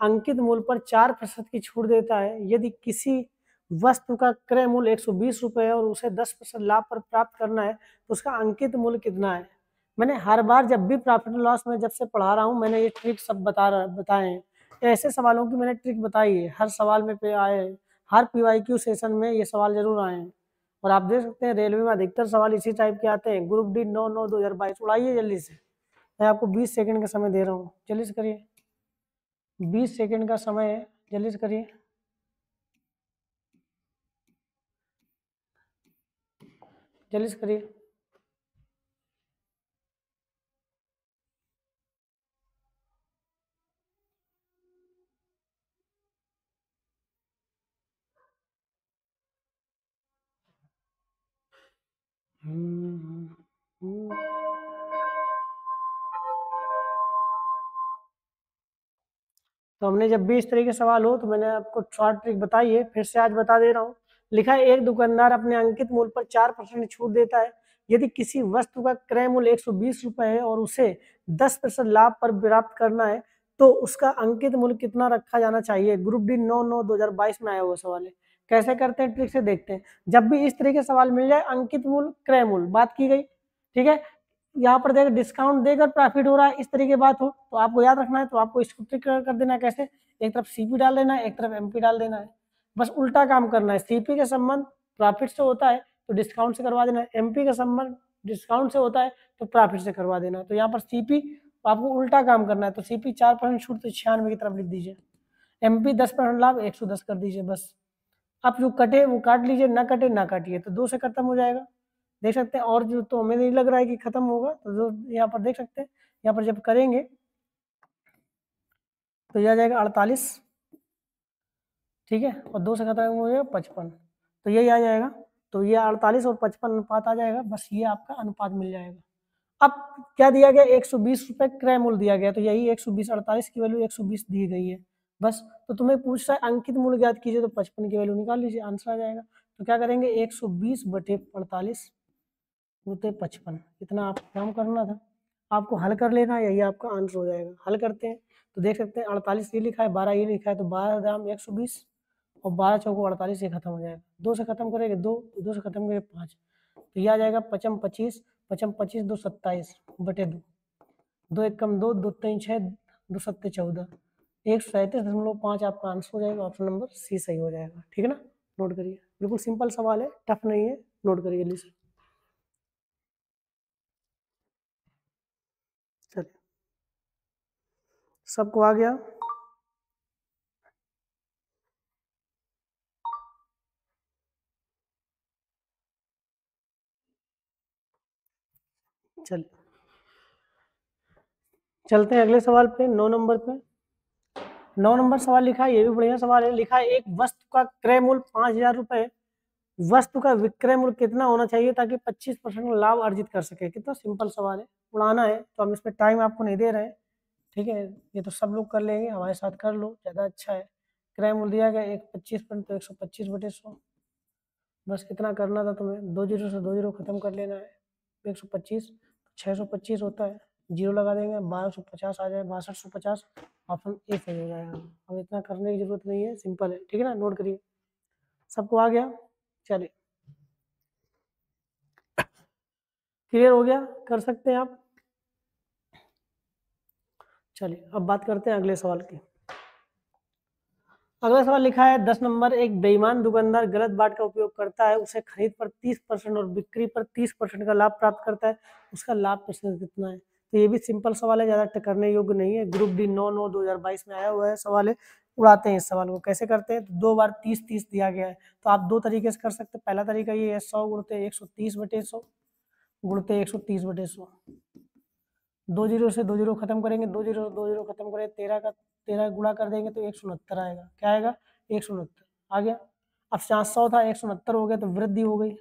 अंकित मूल्य पर 4% की छूट देता है। यदि किसी वस्तु का क्रय मूल्य 120 रुपये है और उसे 10% लाभ पर प्राप्त करना है तो उसका अंकित मूल्य कितना है। मैंने हर बार जब भी प्रॉफिट लॉस में जब से पढ़ा रहा हूँ मैंने ये ट्रिक सब बताए हैं, ऐसे सवालों की मैंने ट्रिक बताई है, हर सवाल में पे आए हैं, हर पीवाईक्यू सेशन में ये सवाल जरूर आए हैं। और आप देख सकते हैं रेलवे में अधिकतर सवाल इसी टाइप के आते हैं। ग्रुप डी 9/9/2022 उड़ाइए जल्दी से, मैं आपको 20 सेकंड का समय दे रहा हूँ, जल्दी से करिए, 20 सेकंड का समय है, जल्दी से करिए, जल्दी से करिए। तो हमने जब भी इस तरह के सवाल हो तो मैंने आपको शॉर्ट ट्रिक बताई है, फिर से आज बता दे रहा हूँ। लिखा है एक दुकानदार अपने अंकित मूल्य पर 4% छूट देता है। यदि किसी वस्तु का क्रय मूल्य 120 रुपए है और उसे 10% लाभ पर प्राप्त करना है तो उसका अंकित मूल्य कितना रखा जाना चाहिए। ग्रुप डी 9/9/2022 में आया हुआ सवाल है। कैसे करते हैं ट्रिक से देखते हैं। जब भी इस तरह के सवाल मिल जाए अंकित मूल्य क्रय मूल्य बात की गई, ठीक है, यहाँ पर देखो डिस्काउंट देकर प्रॉफिट हो रहा है, इस तरीके की बात हो तो आपको याद रखना है, तो आपको इसको ट्रिक कर देना है। कैसे, एक तरफ सीपी डाल देना है, एक तरफ एमपी डाल देना है, बस उल्टा काम करना है। सीपी का संबंध प्रॉफिट से होता है तो डिस्काउंट से करवा देना है, एमपी का संबंध डिस्काउंट से होता है तो प्रॉफिट से करवा देना है। तो यहाँ पर सीपी आपको उल्टा काम करना है, तो सीपी 4% छूट तो 96 की तरफ लिख दीजिए, एमपी 10% लाभ 110 कर दीजिए बस। आप जो कटे वो काट लीजिए, ना कटे ना काटिए, तो 2 से खत्म हो जाएगा। देख सकते हैं, और जो तो हमें नहीं लग रहा है कि खत्म होगा, तो जो यहाँ पर देख सकते हैं, यहाँ पर जब करेंगे तो यह आ जाएगा 48, ठीक है, और 2 से खत्म हो जाएगा 55, तो यही आ जाएगा। तो ये 48 और 55 अनुपात आ जाएगा, बस ये आपका अनुपात मिल जाएगा। अब क्या दिया गया, 120 रुपए क्रय मूल्य दिया गया, तो यही 120, 48 की वैल्यू 120 दी गई है बस। तो तुम्हें पूछ रहा है अंकित मूल्य ज्ञात कीजिए, तो 55 की वैल्यू निकाल लीजिए, आंसर आ जाएगा। तो क्या करेंगे, 120/48 होते 55, इतना आप काम करना था, आपको हल कर लेना, यही आपका आंसर हो जाएगा। हल करते हैं तो देख सकते हैं 48 ये लिखा है, 12 ये लिखा है, तो 12 ग्राम 120 और 12 चौको 48, ये खत्म हो जाएगा। 2 से खत्म करेंगे 2, 2 से खत्म करेंगे 5, तो ये आ जाएगा 55 25, 55 25 2 27/2, 2 1 कम 2, 2 3 6, 2 7 14, 137.5 आपका आंसर हो जाएगा। ऑप्शन नंबर सी सही हो जाएगा, ठीक है ना। नोट करिए, बिल्कुल सिंपल सवाल है, टफ नहीं है, नोट करिए जल्दी से। चलिए, सबको आ गया। चलिए चलते हैं अगले सवाल पे, 9 नंबर पे। 9 नंबर सवाल लिखा है, ये भी बढ़िया सवाल है। लिखा है एक वस्तु का क्रय मूल्य 5,000 रुपए, वस्तु का विक्रय मूल्य कितना होना चाहिए ताकि 25% लाभ अर्जित कर सके। कितना सिंपल सवाल है, उड़ाना है, तो हम इसमें टाइम आपको नहीं दे रहे हैं, ठीक है, ये तो सब लोग कर लेंगे, हमारे साथ कर लो, ज़्यादा अच्छा है। क्रय मूल्य दिया गया 125%, तो 125/100, बस कितना करना था तुम्हें, 2 जीरो से 2 जीरो खत्म कर लेना है, 125 625 होता है, जीरो लगा देंगे, 1250 आ जाए, 6250, ऑप्शन ए सही हो जाएगा। अब इतना करने की जरूरत नहीं है, सिंपल है, ठीक है ना, नोट करिए। सबको आ गया, चलिए क्लियर हो गया, कर सकते हैं आप। चलिए अब बात करते हैं अगले सवाल की। अगला सवाल लिखा है 10 नंबर, एक बेईमान दुकानदार गलत बाट का उपयोग करता है, उसे खरीद पर 30% और बिक्री पर 30% का लाभ प्राप्त करता है, उसका लाभ प्रतिशत कितना है। तो ये भी सिंपल सवाल है, ज्यादा करने योग्य नहीं है, ग्रुप डी 9/9/2022 में आया हुआ है सवाल है। उड़ाते हैं इस सवाल को, कैसे करते हैं, तो 2 बार 30-30 दिया गया है, तो आप 2 तरीके से कर सकते हैं। पहला तरीका ये है, 100 गुणते 130/100 गुणते 130/100, 2 जीरो से 2 जीरो खत्म करेंगे, 2 जीरो से 2 जीरो खत्म करेंगे, 13 का 13 गुणा कर देंगे तो 169 आएगा। क्या आएगा, 169 आ गया। अब 400 था, 169 हो गया, तो वृद्धि हो गई,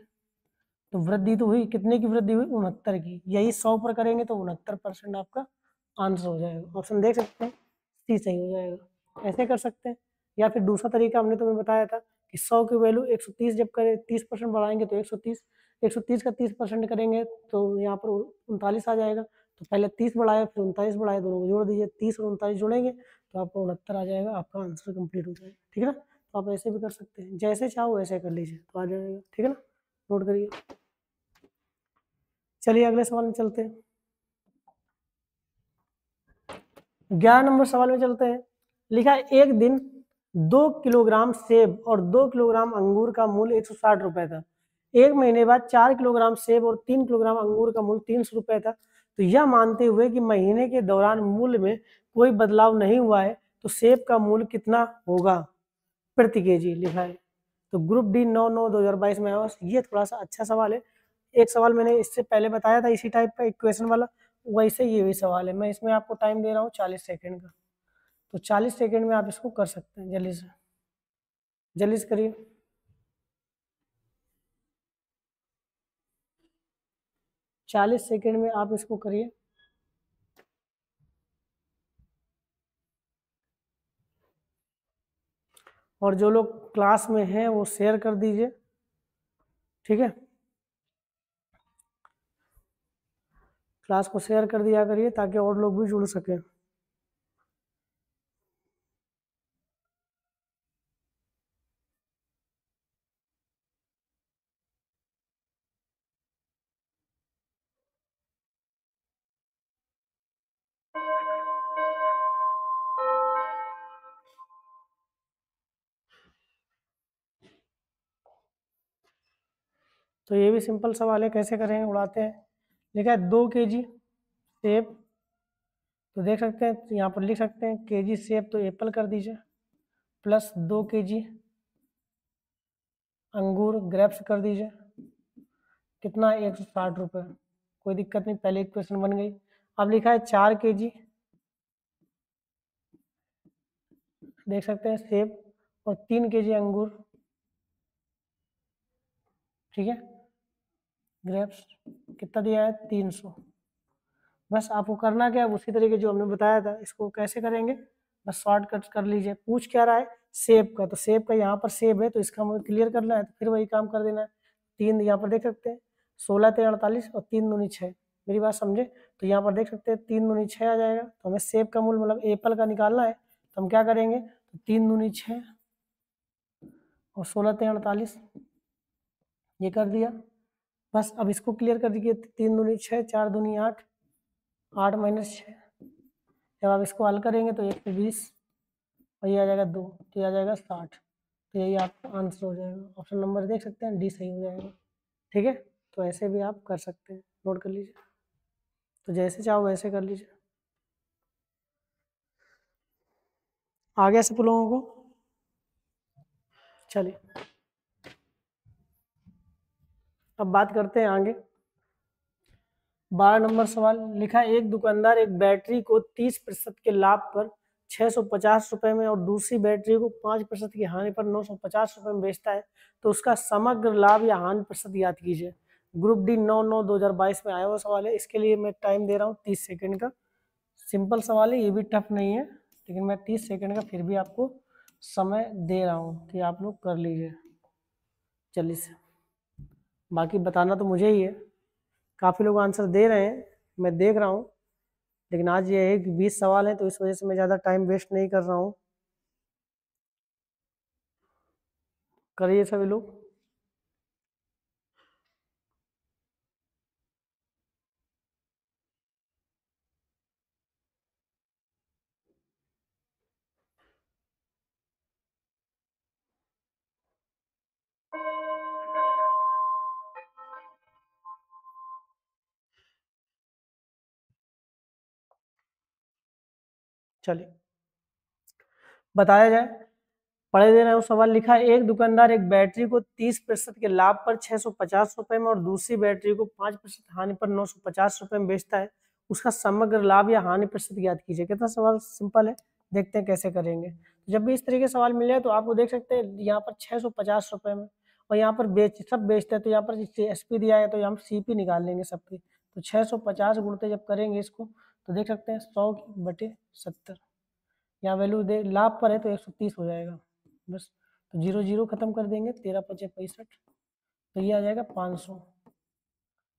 तो वृद्धि तो हुई, कितने की वृद्धि हुई, 69 की। यही 100 पर करेंगे तो 69% आपका आंसर हो जाएगा। ऑप्शन देख सकते हैं, सी सही हो जाएगा। ऐसे कर सकते हैं, या फिर दूसरा तरीका हमने तुम्हें बताया था कि 100 की वैल्यू 130 जब करें, 30% बढ़ाएंगे तो 130, 130 का 30% करेंगे तो यहाँ पर 39 आ जाएगा। तो पहले 30 बढ़ाया, फिर 39 बढ़ाया, दोनों को जोड़ दीजिए, 30 और 39 जोड़ेंगे तो आपको 69 आ जाएगा, आपका आंसर कंप्लीट हो जाएगा, ठीक है ना। तो आप ऐसे भी कर सकते हैं, जैसे चाहो वैसे कर लीजिए तो आ जाएगा, ठीक है ना, नोट करिए। चलिए अगले सवाल में चलते हैं, 11 नंबर सवाल में चलते हैं। लिखा है एक दिन 2 किलोग्राम सेब और 2 किलोग्राम अंगूर का मूल्य 160 रुपए था। एक महीने बाद 4 किलोग्राम सेब और 3 किलोग्राम अंगूर का मूल्य 300 रुपए था। तो यह मानते हुए कि महीने के दौरान मूल्य में कोई बदलाव नहीं हुआ है, तो सेब का मूल्य कितना होगा प्रति केजी, लिखा है। तो ग्रुप डी 9/9/2022 में आया। ये थोड़ा सा अच्छा सवाल है, एक सवाल मैंने इससे पहले बताया था इसी टाइप का इक्वेशन वाला, वैसे ये भी सवाल है। मैं इसमें आपको टाइम दे रहा हूँ 40 सेकेंड का, तो 40 सेकेंड में आप इसको कर सकते हैं, जल्दी से करिए। 40 सेकंड में आप इसको करिए। और जो लोग क्लास में हैं वो शेयर कर दीजिए, ठीक है। क्लास को शेयर कर दिया करिए ताकि और लोग भी जुड़ सकें। तो ये भी सिंपल सवाल है, कैसे करेंगे, उड़ाते हैं। लिखा है 2 kg सेब, तो देख सकते हैं यहाँ पर लिख सकते हैं केजी सेब, तो एप्पल कर दीजिए, प्लस 2 kg अंगूर ग्रेप्स कर दीजिए। कितना, 160 रुपये। कोई दिक्कत नहीं, पहले इक्वेशन बन गई। अब लिखा है 4 kg, देख सकते हैं सेब, और 3 kg अंगूर, ठीक है। ग्रेप्स कितना दिया है, 300। बस आपको करना क्या है, उसी तरीके जो हमने बताया था, इसको कैसे करेंगे, बस शॉर्टकट कर लीजिए। पूछ क्या रहा है, सेब का, तो सेब का यहाँ पर सेब है तो इसका मुझे क्लियर करना है, तो फिर वही काम कर देना है। 3 यहाँ पर देख सकते हैं, 16 3 48 और 3 दूनी 6। मेरी बात समझे, तो यहाँ पर देख सकते हैं 3 दूनी 6 आ जाएगा। तो हमें सेब का मूल मतलब एप्पल का निकालना है, तो हम क्या करेंगे, तो 3 दूनी 6 और 16 3 48 ये कर दिया। बस अब इसको क्लियर कर दीजिए, 3 दूनी 6, 4 दूनी 8, 8 माइनस 6। जब आप इसको हल करेंगे तो 120 और ये आ जाएगा 2, तो ये आ जाएगा 60। तो यही आपका आंसर हो जाएगा। ऑप्शन नंबर देख सकते हैं, डी सही हो जाएगा, ठीक है। तो ऐसे भी आप कर सकते हैं, नोट कर लीजिए। तो जैसे चाहो वैसे कर लीजिए। आ गया सब लोगों को, चलिए अब बात करते हैं आगे। 12 नंबर सवाल लिखा है, एक दुकानदार एक बैटरी को 30% के लाभ पर 650 रुपए में और दूसरी बैटरी को 5% की हानि पर 950 रुपए में बेचता है, तो उसका समग्र लाभ या हानि प्रतिशत याद कीजिए। ग्रुप डी 9/9/2022 में आया हुआ सवाल है। इसके लिए मैं टाइम दे रहा हूँ 30 सेकंड का। सिंपल सवाल है, ये भी टफ नहीं है, लेकिन मैं 30 सेकंड का फिर भी आपको समय दे रहा हूँ कि आप लोग कर लीजिए जल्दी से। बाकी बताना तो मुझे ही है, काफ़ी लोग आंसर दे रहे हैं, मैं देख रहा हूँ, लेकिन आज ये है कि 20 सवाल है, तो इस वजह से मैं ज़्यादा टाइम वेस्ट नहीं कर रहा हूँ। करिए सभी लोग। चलिए बताया जाए, पढ़े दे रहे हो सवाल। लिखा है, एक दुकानदार एक बैटरी को 30% के लाभ पर 650 रुपए में और दूसरी बैटरी को 5% हानि पर 950 रुपए में बेचता है, उसका समग्र लाभ या हानि प्रतिशत याद कीजिए। कितना सवाल सिंपल है, देखते हैं कैसे करेंगे। जब भी इस तरीके से सवाल मिले तो आपको देख सकते हैं यहाँ पर 650 रुपए में, और यहाँ पर सब बेचते हैं, तो यहाँ पर एसपी दिया है, तो यहाँ सीपी निकाल लेंगे सबकी। तो 650 गुणते जब करेंगे इसको, तो देख सकते हैं 100/70, यहाँ वैल्यू दे लाभ पर है तो 130 हो जाएगा। बस, तो 0 0 खत्म कर देंगे, 13 5 65, तो ये आ जाएगा 500।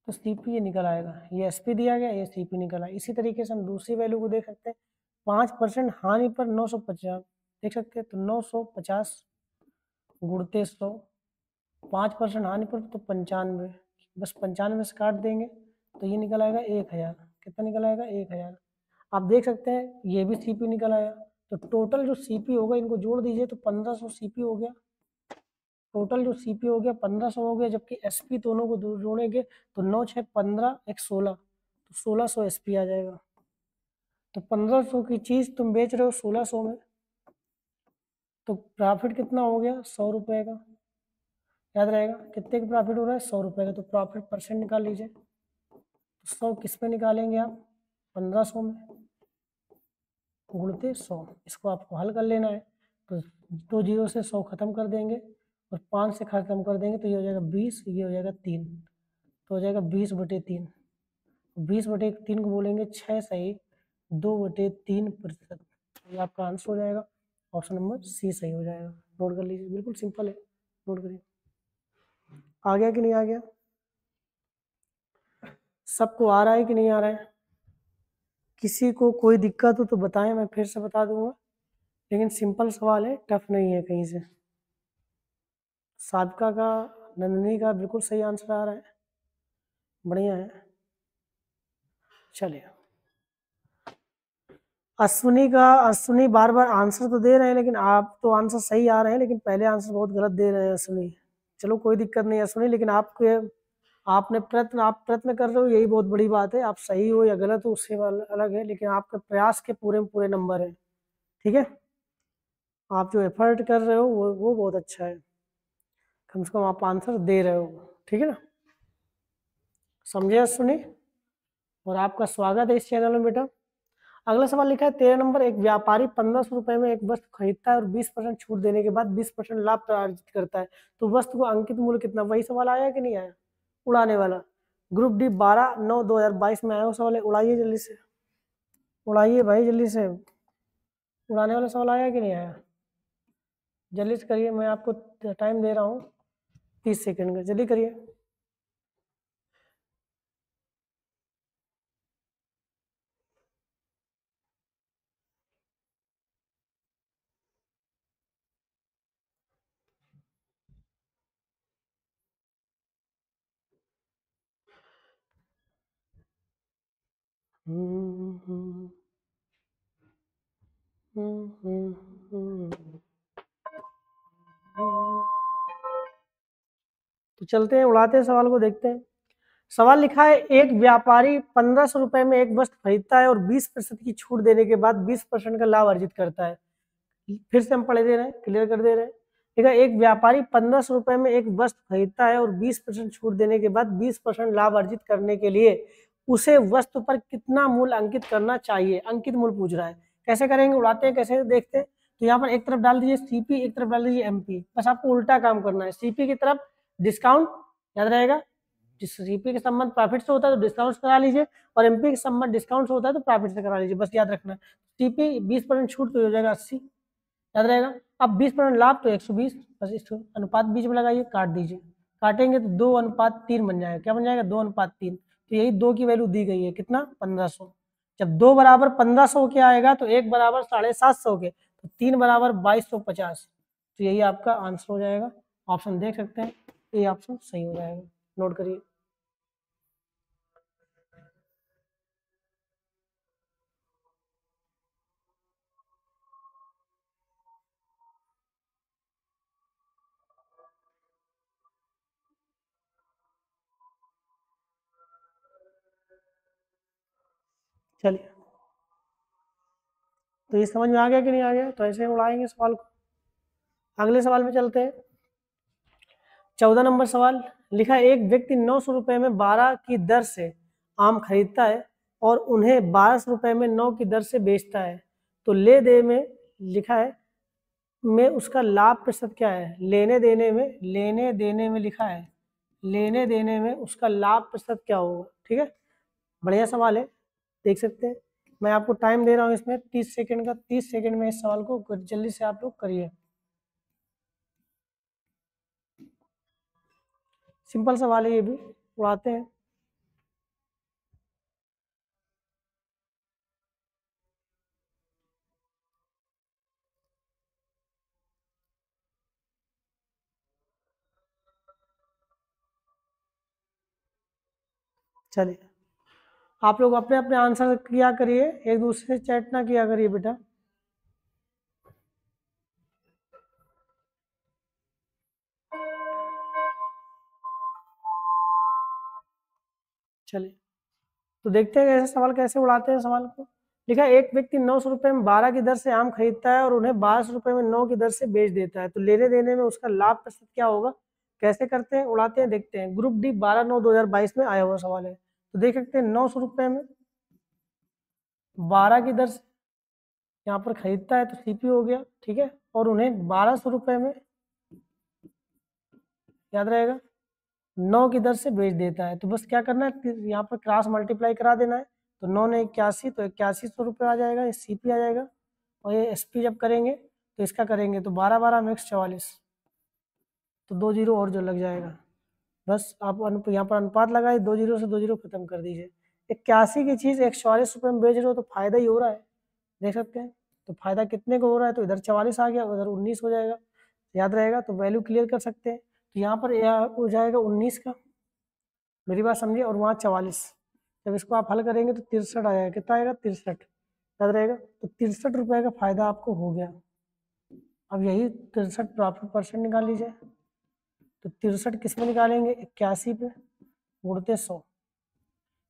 तो सीपी ये निकल आएगा, ये एसपी दिया गया, ये सीपी निकल आया। इसी तरीके से हम दूसरी वैल्यू को देख सकते हैं, 5% हानि पर 950, देख सकते हैं, तो 950 गुणते 100, 5% हानि पर तो 95, बस 95 से काट देंगे, तो ये निकल आएगा 1000। कितना निकल आएगा, 1000। आप देख सकते हैं ये भी सीपी निकल आया। तो टोटल जो सीपी होगा इनको जोड़ दीजिए, तो 1500 सीपी हो गया। टोटल जो सीपी हो गया 1500 हो गया, जबकि एसपी दोनों को जोड़ेंगे तो 9 6 15 1 16, तो 1600 एसपी आ जाएगा। तो 1500 की चीज़ तुम बेच रहे हो 1600 में, तो प्रॉफिट कितना हो गया, 100 रुपये का। याद रहेगा कितने का प्रॉफिट हो रहा है, 100 रुपये का। तो प्रॉफिट परसेंट निकाल लीजिए। तो 100 किस में निकालेंगे आप, 1500 में, गुणते 100। इसको आपको हल कर लेना है, तो 2 0 से 100 खत्म कर देंगे और 5 से खत्म कर देंगे, तो ये हो जाएगा 20, ये हो जाएगा 3, तो हो जाएगा 20/3। 20/3 को बोलेंगे 6 सही, 2/3%। ये आपका आंसर हो जाएगा, ऑप्शन नंबर सी सही हो जाएगा। नोट कर लीजिए, बिल्कुल सिंपल है, नोट करिए। आ गया कि नहीं आ गया? सबको आ रहा है कि नहीं आ रहा है? किसी को कोई दिक्कत हो तो बताएं, मैं फिर से बता दूंगा, लेकिन सिंपल सवाल है, टफ नहीं है कहीं से। साधका का, नंदिनी का बिल्कुल सही आंसर आ रहा है, बढ़िया है। चलिए, अश्विनी बार बार आंसर तो दे रहे हैं, लेकिन आप तो आंसर सही आ रहे हैं, लेकिन पहले आंसर बहुत गलत दे रहे हैं अश्विनी। चलो कोई दिक्कत नहीं है अश्विनी, लेकिन आपने आप प्रयत्न कर रहे हो, यही बहुत बड़ी बात है। आप सही हो या गलत हो उससे अलग है, लेकिन आपके प्रयास के पूरे पूरे नंबर है, ठीक है। आप जो एफर्ट कर रहे हो वो बहुत अच्छा है, कम से कम आप आंसर दे रहे हो, ठीक है ना, समझे अश्विनी। और आपका स्वागत है इस चैनल में बेटा। अगला सवाल लिखा है 13 नंबर, एक व्यापारी 1500 रुपए में एक वस्तु खरीदता है और 20% छूट देने के बाद 20% लाभ अर्जित करता है, तो वस्तु को अंकित मूल्य कितना? वही सवाल आया कि नहीं आया? उड़ाने वाला, ग्रुप डी 12/9/2022 में आया वो सवाल है। उड़ाइए जल्दी से, उड़ाइए भाई जल्दी से, उड़ाने वाला सवाल आया कि नहीं आया? जल्दी से करिए, मैं आपको टाइम दे रहा हूँ 30 सेकंड का, जल्दी करिए। तो चलते हैं, उड़ाते हैं सवाल को, देखते हैं। सवाल लिखा है एक व्यापारी 1500 रुपए में एक वस्तु खरीदता है और 20% की छूट देने के बाद 20% का लाभ अर्जित करता है। फिर से हम पढ़े दे रहे हैं, क्लियर कर दे रहे हैं। ठीक है, एक व्यापारी 1500 रुपए में एक वस्तु खरीदता है और 20% छूट देने के बाद 20% लाभ अर्जित करने के लिए उसे वस्तु पर कितना मूल्य अंकित करना चाहिए? अंकित मूल्य पूछ रहा है, कैसे करेंगे, उड़ाते हैं, कैसे देखते हैं। तो यहाँ पर एक तरफ डाल दीजिए सीपी, एक तरफ डाल दीजिए एमपी, बस आपको उल्टा काम करना है। सीपी की तरफ डिस्काउंट, याद रहेगा, सीपी के संबंध प्रॉफिट से होता है तो डिस्काउंट से करा लीजिए, और एमपी के संबंध डिस्काउंट से होता है तो प्रॉफिट से करा लीजिए, बस याद रखना है। सीपी 20% छूट तो हो जाएगा 80, याद रहेगा। अब 20% लाभ तो 120, बस इसको अनुपात बीच में लगाइए, काट दीजिए, काटेंगे तो 2:3 बन जाएगा। क्या बन जाएगा? 2:3। तो यही 2 की वैल्यू दी गई है, कितना? 1500। जब 2 बराबर 1500 के आएगा तो 1 बराबर 750 के, तो 3 बराबर 2250, तो यही आपका आंसर हो जाएगा। ऑप्शन देख सकते हैं, ये ऑप्शन सही हो जाएगा, नोट करिए। चलिए, तो ये समझ में आ गया कि नहीं आ गया? तो ऐसे उड़ाएंगे सवाल को। अगले सवाल में चलते हैं। 14 नंबर सवाल लिखा है एक व्यक्ति 900 रुपए में 12 की दर से आम खरीदता है और उन्हें 1200 रुपए में 9 की दर से बेचता है, तो ले दे में लिखा है में उसका लाभ प्रतिशत क्या है? लेने देने में लिखा है, लेने देने में उसका लाभ प्रतिशत क्या होगा? ठीक है, बढ़िया सवाल है, देख सकते हैं। मैं आपको टाइम दे रहा हूँ इसमें 30 सेकंड का, 30 सेकंड में इस सवाल को जल्दी से आप लोग करिए। सिंपल सवाल है, ये भी उड़ाते हैं। चलिए, आप लोग अपने अपने आंसर किया करिए, एक दूसरे से चैट ना किया करिए बेटा। चलिए, तो देखते हैं कैसे सवाल, कैसे उड़ाते हैं सवाल को। लिखा है एक व्यक्ति 900 रुपए में 12 की दर से आम खरीदता है और उन्हें 1200 रुपए में 9 की दर से बेच देता है, तो लेने देने में उसका लाभ प्रतिशत क्या होगा? कैसे करते हैं, उड़ाते हैं, देखते हैं। ग्रुप डी 12/9/2022 में आया हुआ सवाल है, तो देख सकते हैं 900 रुपए में 12 की दर से यहाँ पर खरीदता है तो सीपी हो गया, ठीक है, और उन्हें 1200 रुपए में, याद रहेगा, 9 की दर से बेच देता है। तो बस क्या करना है, यहाँ पर क्रॉस मल्टीप्लाई करा देना है। तो 9 ने 81, तो 8100 रुपये आ जाएगा, ये CP आ जाएगा। और ये SP जब करेंगे तो इसका करेंगे तो 12 12 मैक्स 44, तो 2 जीरो और जो लग जाएगा। बस आप यहाँ पर अनुपात लगाए, 2 जीरो से 2 जीरो खत्म कर दीजिए। 81 की चीज़ 144 रुपये में बेच रहे हो तो फायदा ही हो रहा है, देख सकते हैं। तो फायदा कितने को हो रहा है, तो इधर 44 आ गया, उधर 19 हो जाएगा, याद रहेगा। तो वैल्यू क्लियर कर सकते हैं। तो यहाँ पर हो जाएगा 19 का, मेरी बात समझिए, और वहाँ 44। जब इसको आप हल करेंगे तो 63 आ जाएगा, कितना आएगा 63, याद रहेगा। तो 63 रुपये का फायदा आपको हो गया। अब यही 63 प्रॉफिट परसेंट निकाल लीजिए। तो 63 किस में निकालेंगे, 81 पे गुणते 100,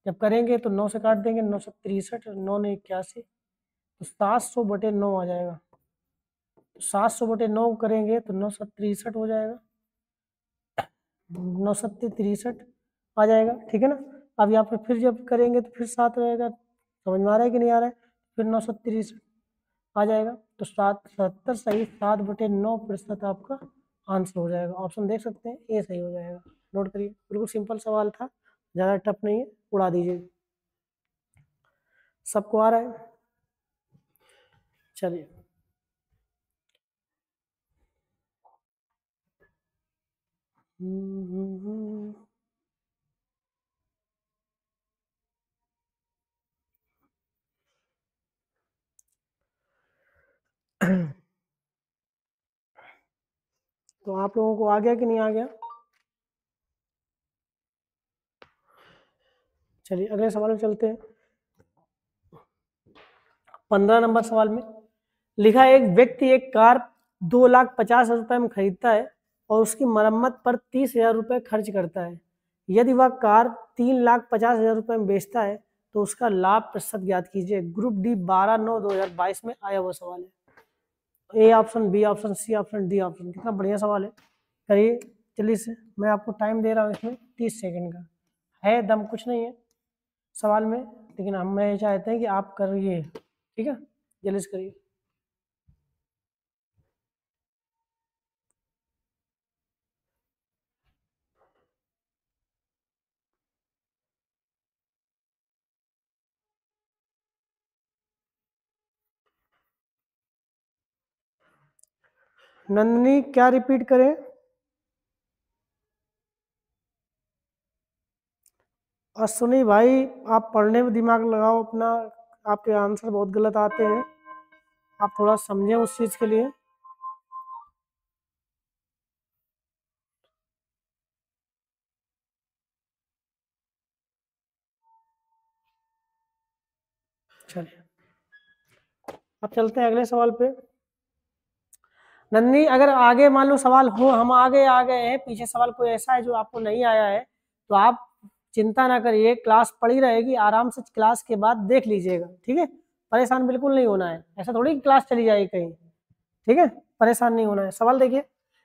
जब करेंगे तो 9 से काट देंगे, 9 से 63, 9 ने 81, तो 700/9 आ जाएगा। तो 700/9 करेंगे तो 963 हो जाएगा, 963 आ जाएगा, ठीक है ना। अब यहाँ पर फिर जब करेंगे तो फिर 7 रहेगा, समझ में आ रहा है कि नहीं आ रहा है, फिर 963 आ जाएगा। तो 70 सही 7/9% आपका आंसर हो जाएगा। ऑप्शन देख सकते हैं, ए सही हो जाएगा। नोट करिए, बिल्कुल सिंपल सवाल था, ज़्यादा टफ नहीं है, उड़ा दीजिए। सबको आ रहा है, चलिए। तो आप लोगों को आ गया कि नहीं आ गया? चलिए अगले सवाल में चलते हैं। 15 नंबर सवाल में लिखा है, एक व्यक्ति एक कार 2,50,000 रुपए में खरीदता है और उसकी मरम्मत पर 30,000 रुपये खर्च करता है। यदि वह कार 3,50,000 रुपये में बेचता है तो उसका लाभ प्रतिशत ज्ञात कीजिए। ग्रुप डी 12/9/2022 में आया हुआ सवाल है। A option, B option, C option, D option. कितना बढ़िया सवाल है, करिए। चलिए से मैं आपको टाइम दे रहा हूँ इसमें 30 सेकंड का है, दम कुछ नहीं है सवाल में, लेकिन हम ये चाहते हैं कि आप करिए, ठीक है, जल्दी से करिए। नंदनी क्या रिपीट करें? अश्विनी भाई आप पढ़ने में दिमाग लगाओ अपना, आपके आंसर बहुत गलत आते हैं, आप थोड़ा समझें उस चीज़ के लिए। चलिए अब चलते हैं अगले सवाल पे। नंदनी अगर आगे मान लो सवाल हो, हम आगे आ गए हैं, पीछे सवाल कोई ऐसा है जो आपको नहीं आया है तो आप चिंता ना करिए, क्लास पड़ी रहेगी, आराम से क्लास के बाद देख लीजिएगा, ठीक है। परेशान बिल्कुल नहीं होना है, ऐसा थोड़ी कि क्लास चली जाएगी कहीं, ठीक है, परेशान नहीं होना है। सवाल देखिए,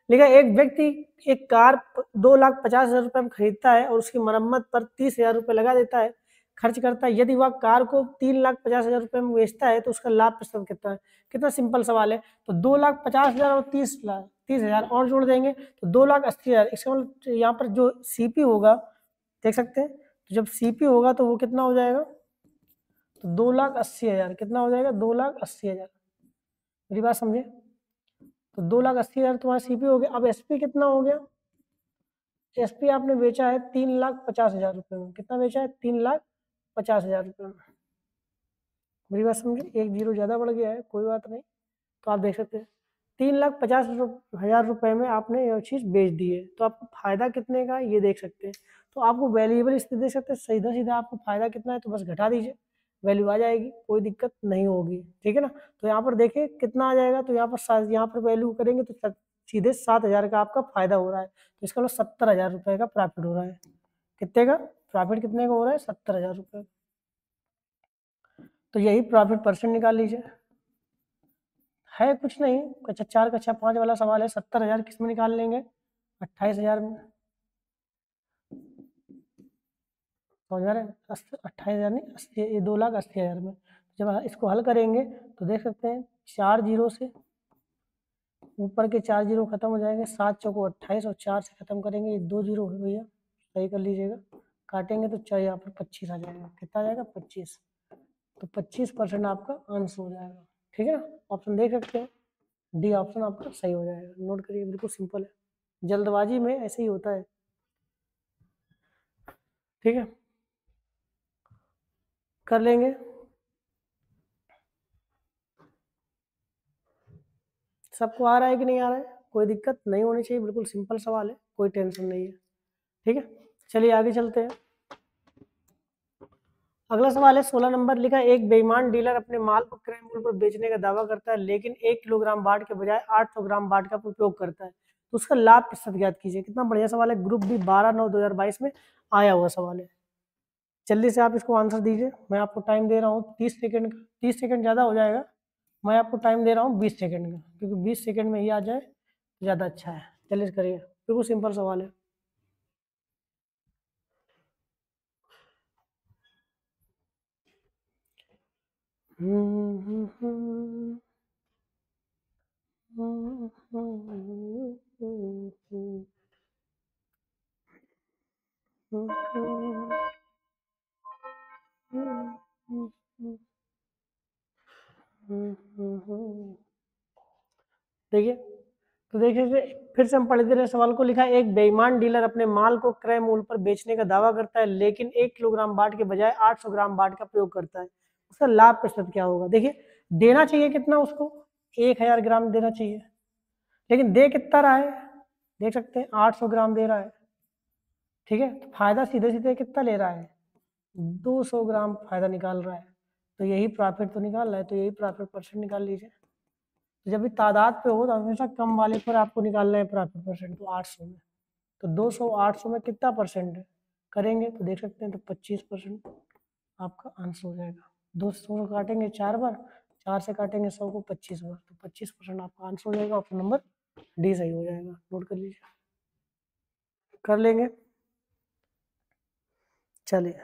लिखा एक व्यक्ति एक कार 2,50,000 रुपये में खरीदता है और उसकी मरम्मत पर 30,000 रुपये लगा देता है, खर्च करता है। यदि वह कार को 3,50,000 रुपये में बेचता है तो उसका लाभ प्रतिशत कितना है। कितना सिंपल सवाल है। तो 2,50,000 और 30,000 और जोड़ देंगे तो 2,80,000। इसका मतलब यहाँ पर जो CP होगा, देख सकते हैं, तो जब CP होगा तो वो कितना हो जाएगा, तो 2,80,000 कितना हो जाएगा, 2,80,000। मेरी बात समझे, तो 2,80,000 तुम्हारा CP हो गया। अब SP कितना हो गया, SP आपने बेचा है 3,50,000 रुपये में। कितना बेचा है, 3,50,000 रुपये में। मेरी बात समझे, एक जीरो ज़्यादा बढ़ गया है, कोई बात नहीं। तो आप देख सकते हैं 3,50,000 रुपये में आपने यह चीज़ बेच दी है, तो आपको फायदा कितने का ये देख सकते हैं। तो आपको वैल्यूएबल इसलिए देख सकते हैं, सीधा सीधा आपको फायदा कितना है तो बस घटा दीजिए, वैल्यू आ जाएगी, कोई दिक्कत नहीं होगी, ठीक है ना। तो यहाँ पर देखिए कितना आ जाएगा, तो यहाँ पर वैल्यू करेंगे तो सीधे 7,000 का आपका फायदा हो रहा है। तो इसका मतलब 70,000 रुपये का प्रॉफिट हो रहा है। कितने का प्रॉफिट, कितने का हो रहा है, 70,000 रुपये। तो यही प्रॉफिट परसेंट निकाल लीजिए, है कुछ नहीं, कक्षा 4 कक्षा 5 वाला सवाल है। 70,000 किस में निकाल लेंगे, 28,000 में। समझ में आ रहा है, 28,000 नहीं 80, ये 2,80,000 में। जब इसको हल करेंगे तो देख सकते हैं 4 जीरो से ऊपर के 4 जीरो खत्म हो जाएंगे, 7 चौको 28 और 4 से खत्म करेंगे, ये 2 जीरो हो भैया, सही कर लीजिएगा। काटेंगे तो चाहे यहाँ पर 25 आ जाएगा। कितना आ जाएगा? 25। तो 25% आपका आंसर हो जाएगा। ठीक है ना, ऑप्शन देख सकते हैं, डी ऑप्शन आपका सही हो जाएगा। नोट करिए, बिल्कुल सिंपल है, जल्दबाजी में ऐसे ही होता है। ठीक है, कर लेंगे। सबको आ रहा है कि नहीं आ रहा है? कोई दिक्कत नहीं होनी चाहिए, बिल्कुल सिंपल सवाल है, कोई टेंशन नहीं है। ठीक है, चलिए आगे चलते हैं। अगला सवाल है 16 नंबर, लिखा एक बेईमान डीलर अपने माल को क्रय मूल्य पर बेचने का दावा करता है, लेकिन 1 किलोग्राम बाट के बजाय 800 ग्राम बाट का उपयोग करता है, तो उसका लाभ प्रतिशत ज्ञात कीजिए। कितना बढ़िया सवाल है, ग्रुप बी 12/9/2022 में आया हुआ सवाल है। जल्दी से आप इसको आंसर दीजिए। मैं आपको टाइम दे रहा हूँ 30 सेकंड का। 30 सेकंड ज़्यादा हो जाएगा, मैं आपको टाइम दे रहा हूँ 20 सेकंड का, क्योंकि 20 सेकंड में ही आ जाए तो ज़्यादा अच्छा है। जल्दी करिए, बिल्कुल सिंपल सवाल है। देखिए, तो देखिए फिर से हम पढ़ दे रहे सवाल को। लिखा है एक बेईमान डीलर अपने माल को क्रय मूल्य पर बेचने का दावा करता है, लेकिन 1 किलोग्राम बाट के बजाय 800 ग्राम बाट का प्रयोग करता है, उसका लाभ प्रतिशत क्या होगा? देखिए, देना चाहिए कितना उसको, 1000 ग्राम देना चाहिए, लेकिन दे कितना रहा है, देख सकते हैं 800 ग्राम दे रहा है। ठीक है, तो फायदा सीधे सीधे कितना ले रहा है, 200 ग्राम फायदा निकाल रहा है, तो यही प्रॉफिट तो निकाल रहा है, तो यही प्रॉफिट परसेंट निकाल लीजिए। तो जब भी तादाद पे हो तो हमेशा कम वाले पर आपको निकालना है प्रॉफिट परसेंट, तो 800 में, तो 200 800 में कितना परसेंट है करेंगे तो देख सकते हैं, तो 25% आपका आंसर हो जाएगा। 200 को काटेंगे 4 बार, 4 से काटेंगे 100 को 25 बार, तो 25% आपका आंसर हो जाएगा। ऑप्शन नंबर डी सही हो जाएगा। नोट कर लीजिए, कर लेंगे। चलिए,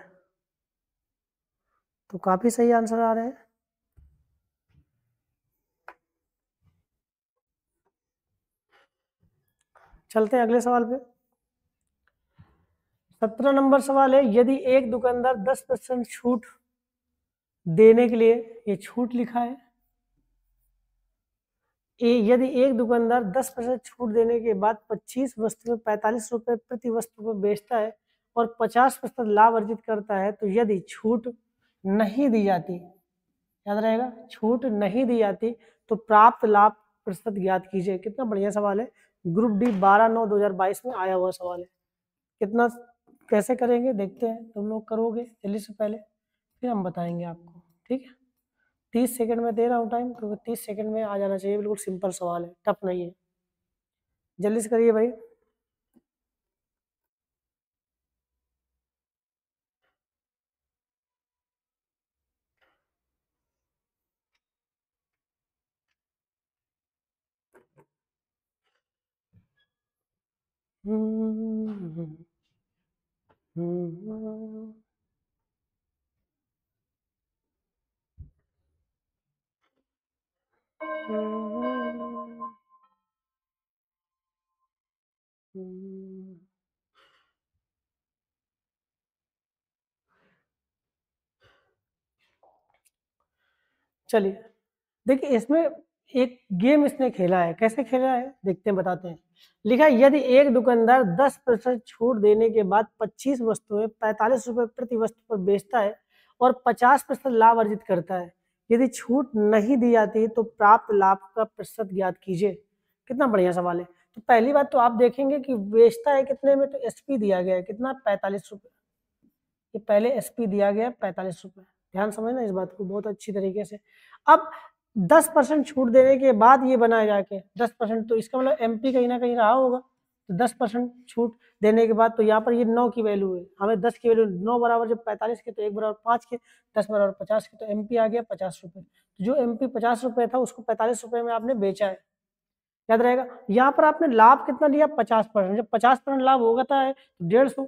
तो काफी सही आंसर आ रहे हैं। चलते हैं अगले सवाल पे। 17 नंबर सवाल है, यदि एक दुकानदार 10% छूट देने के लिए, ये छूट लिखा है, यदि एक दुकानदार 10% छूट देने के बाद 25 वस्तु में 45 रुपए प्रति वस्तु पर बेचता है और 50% लाभ अर्जित करता है, तो यदि छूट नहीं दी जाती, याद रहेगा, छूट नहीं दी जाती तो प्राप्त लाभ प्रतिशत ज्ञात कीजिए। कितना बढ़िया सवाल है, ग्रुप डी 12/9/2022 में आया हुआ सवाल है। कितना कैसे करेंगे देखते हैं, तुम लोग करोगे जल्दी से पहले, फिर हम बताएंगे आपको। ठीक है, 30 सेकंड में दे रहा हूँ टाइम, क्योंकि 30 सेकंड में आ जाना चाहिए। बिल्कुल सिंपल सवाल है, टफ नहीं है, जल्दी से करिए भाई। चलिए, देखिए इसमें एक गेम इसने खेला है, कैसे खेला है देखते हैं, बताते हैं। लिखा है यदि एक दुकानदार 10% छूट देने के बाद 25 वस्तुएं 45 रुपए प्रति वस्तु पर बेचता है और 50% लाभ अर्जित करता है, यदि छूट नहीं दी जाती तो प्राप्त लाभ का प्रतिशत ज्ञात कीजिए। कितना बढ़िया सवाल है। तो पहली बात तो आप देखेंगे कि बेचता है कितने में, तो एसपी दिया गया है कितना, 45 रुपए। ये पहले एसपी दिया गया 45 रुपए, ध्यान समझना इस बात को बहुत अच्छी तरीके से। अब 10% छूट देने के बाद ये बनाया जाके 10%, तो इसका मतलब एमपी कहीं ना कहीं रहा होगा, तो 10% छूट देने के बाद, तो यहाँ पर ये 9 की वैल्यू है, हमें 10 की वैल्यू, 9 बराबर जब 45 के तो 1 बराबर 5 के, 10 बराबर 50 के, तो एमपी आ गया 50 रुपए। तो जो एमपी 50 रुपए था उसको 45 रुपए में आपने बेचा है, याद रहेगा। यहाँ पर आपने लाभ कितना लिया, 50%। जब 50% लाभ होगा था 150,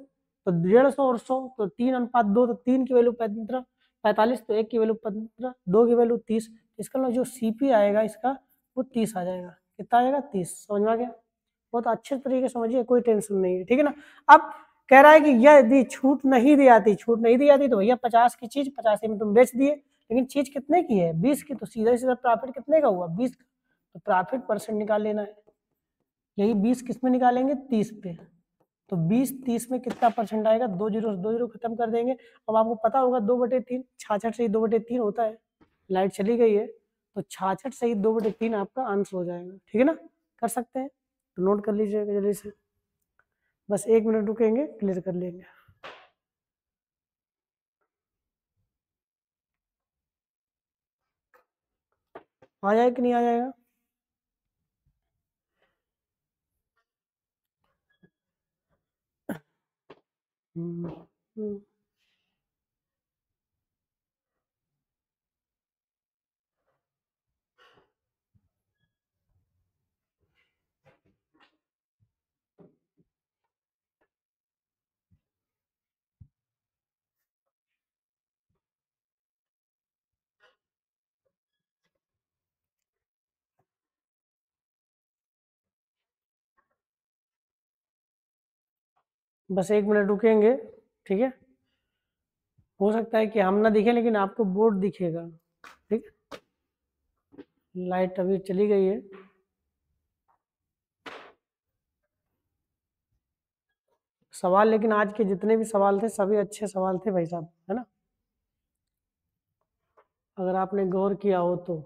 तो 150 और 100 तो 3:2, तो 3 की वैल्यू 15, 45 तो 1 की वैल्यू 15, 2 की वैल्यू 30। इसका मतलब जो सीपी आएगा इसका वो 30 आ जाएगा। कितना आएगा, 30। समझ में आ गया, बहुत अच्छे तरीके से समझिए, कोई टेंशन नहीं है। ठीक है ना। अब कह रहा है कि यदि छूट नहीं दी जाती तो भैया 50 की चीज 85 में तुम बेच दिए, लेकिन चीज कितने की है 20 की, तो सीधा सीधा प्रॉफिट कितने का हुआ 20 का, तो प्रॉफिट परसेंट निकाल लेना है। यही 20 किस में निकालेंगे 30 पे, तो 20 30 में कितना परसेंट आएगा, 2 जीरो खत्म कर देंगे। अब आपको पता होगा 2/3 66 से ही 2/3 होता है। लाइट चली गई है तो 66 से ही 2/3 आपका आंसर हो जाएगा, ठीक है ना, कर सकते हैं, तो नोट कर लीजिएगा जल्दी से, बस 1 मिनट रुकेंगे क्लियर कर लेंगे। आ जाएगा कि नहीं आ जाएगा? हम्म, हम्म। बस 1 मिनट रुकेंगे, ठीक है, हो सकता है कि हम ना दिखे लेकिन आपको बोर्ड दिखेगा, ठीक है। लाइट अभी चली गई है। सवाल लेकिन आज के जितने भी सवाल थे सभी अच्छे सवाल थे भाई साहब, है ना, अगर आपने गौर किया हो तो।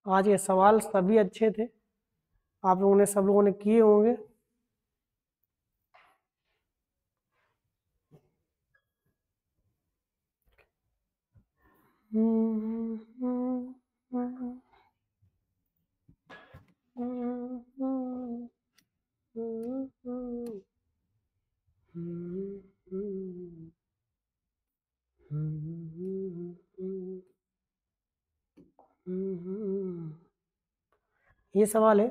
आज ये सवाल सभी अच्छे थे, आप लोगों ने सब लोगों ने किए होंगे। ये सवाल है,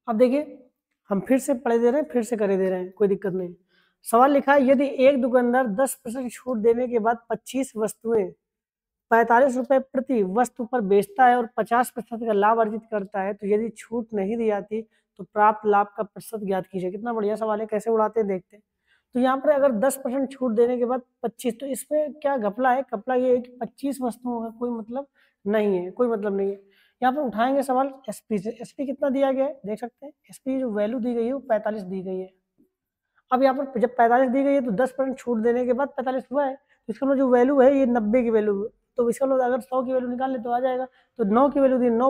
अब देखिए हम फिर से पढ़े दे रहे हैं, फिर से करे दे रहे हैं, कोई दिक्कत नहीं। सवाल लिखा है यदि एक दुकानदार 10% छूट देने के बाद 25 वस्तुएं 45 रुपए प्रति वस्तु पर बेचता है और 50% का लाभ अर्जित करता है, तो यदि छूट नहीं दी जाती तो प्राप्त लाभ का प्रतिशत ज्ञात कीजिए। कितना बढ़िया सवाल है, कैसे उड़ाते हैं देखते हैं। तो यहाँ पर अगर 10% छूट देने के बाद 25, तो इसमें क्या घपला है, घपला ये है कि 25 वस्तुओं का कोई मतलब नहीं है, कोई मतलब नहीं है। यहाँ पर उठाएंगे सवाल एसपी से, एसपी कितना दिया गया है देख सकते हैं, एसपी जो वैल्यू दी गई है वो 45 दी गई है। अब यहाँ पर जब 45 दी गई है तो 10% छूट देने के बाद 45 हुआ है, तो इसका मतलब जो वैल्यू है ये 90 की वैल्यू, तो इसका मतलब अगर 100 की वैल्यू निकाल ले तो आ जाएगा। तो 9 की वैल्यू दी, 9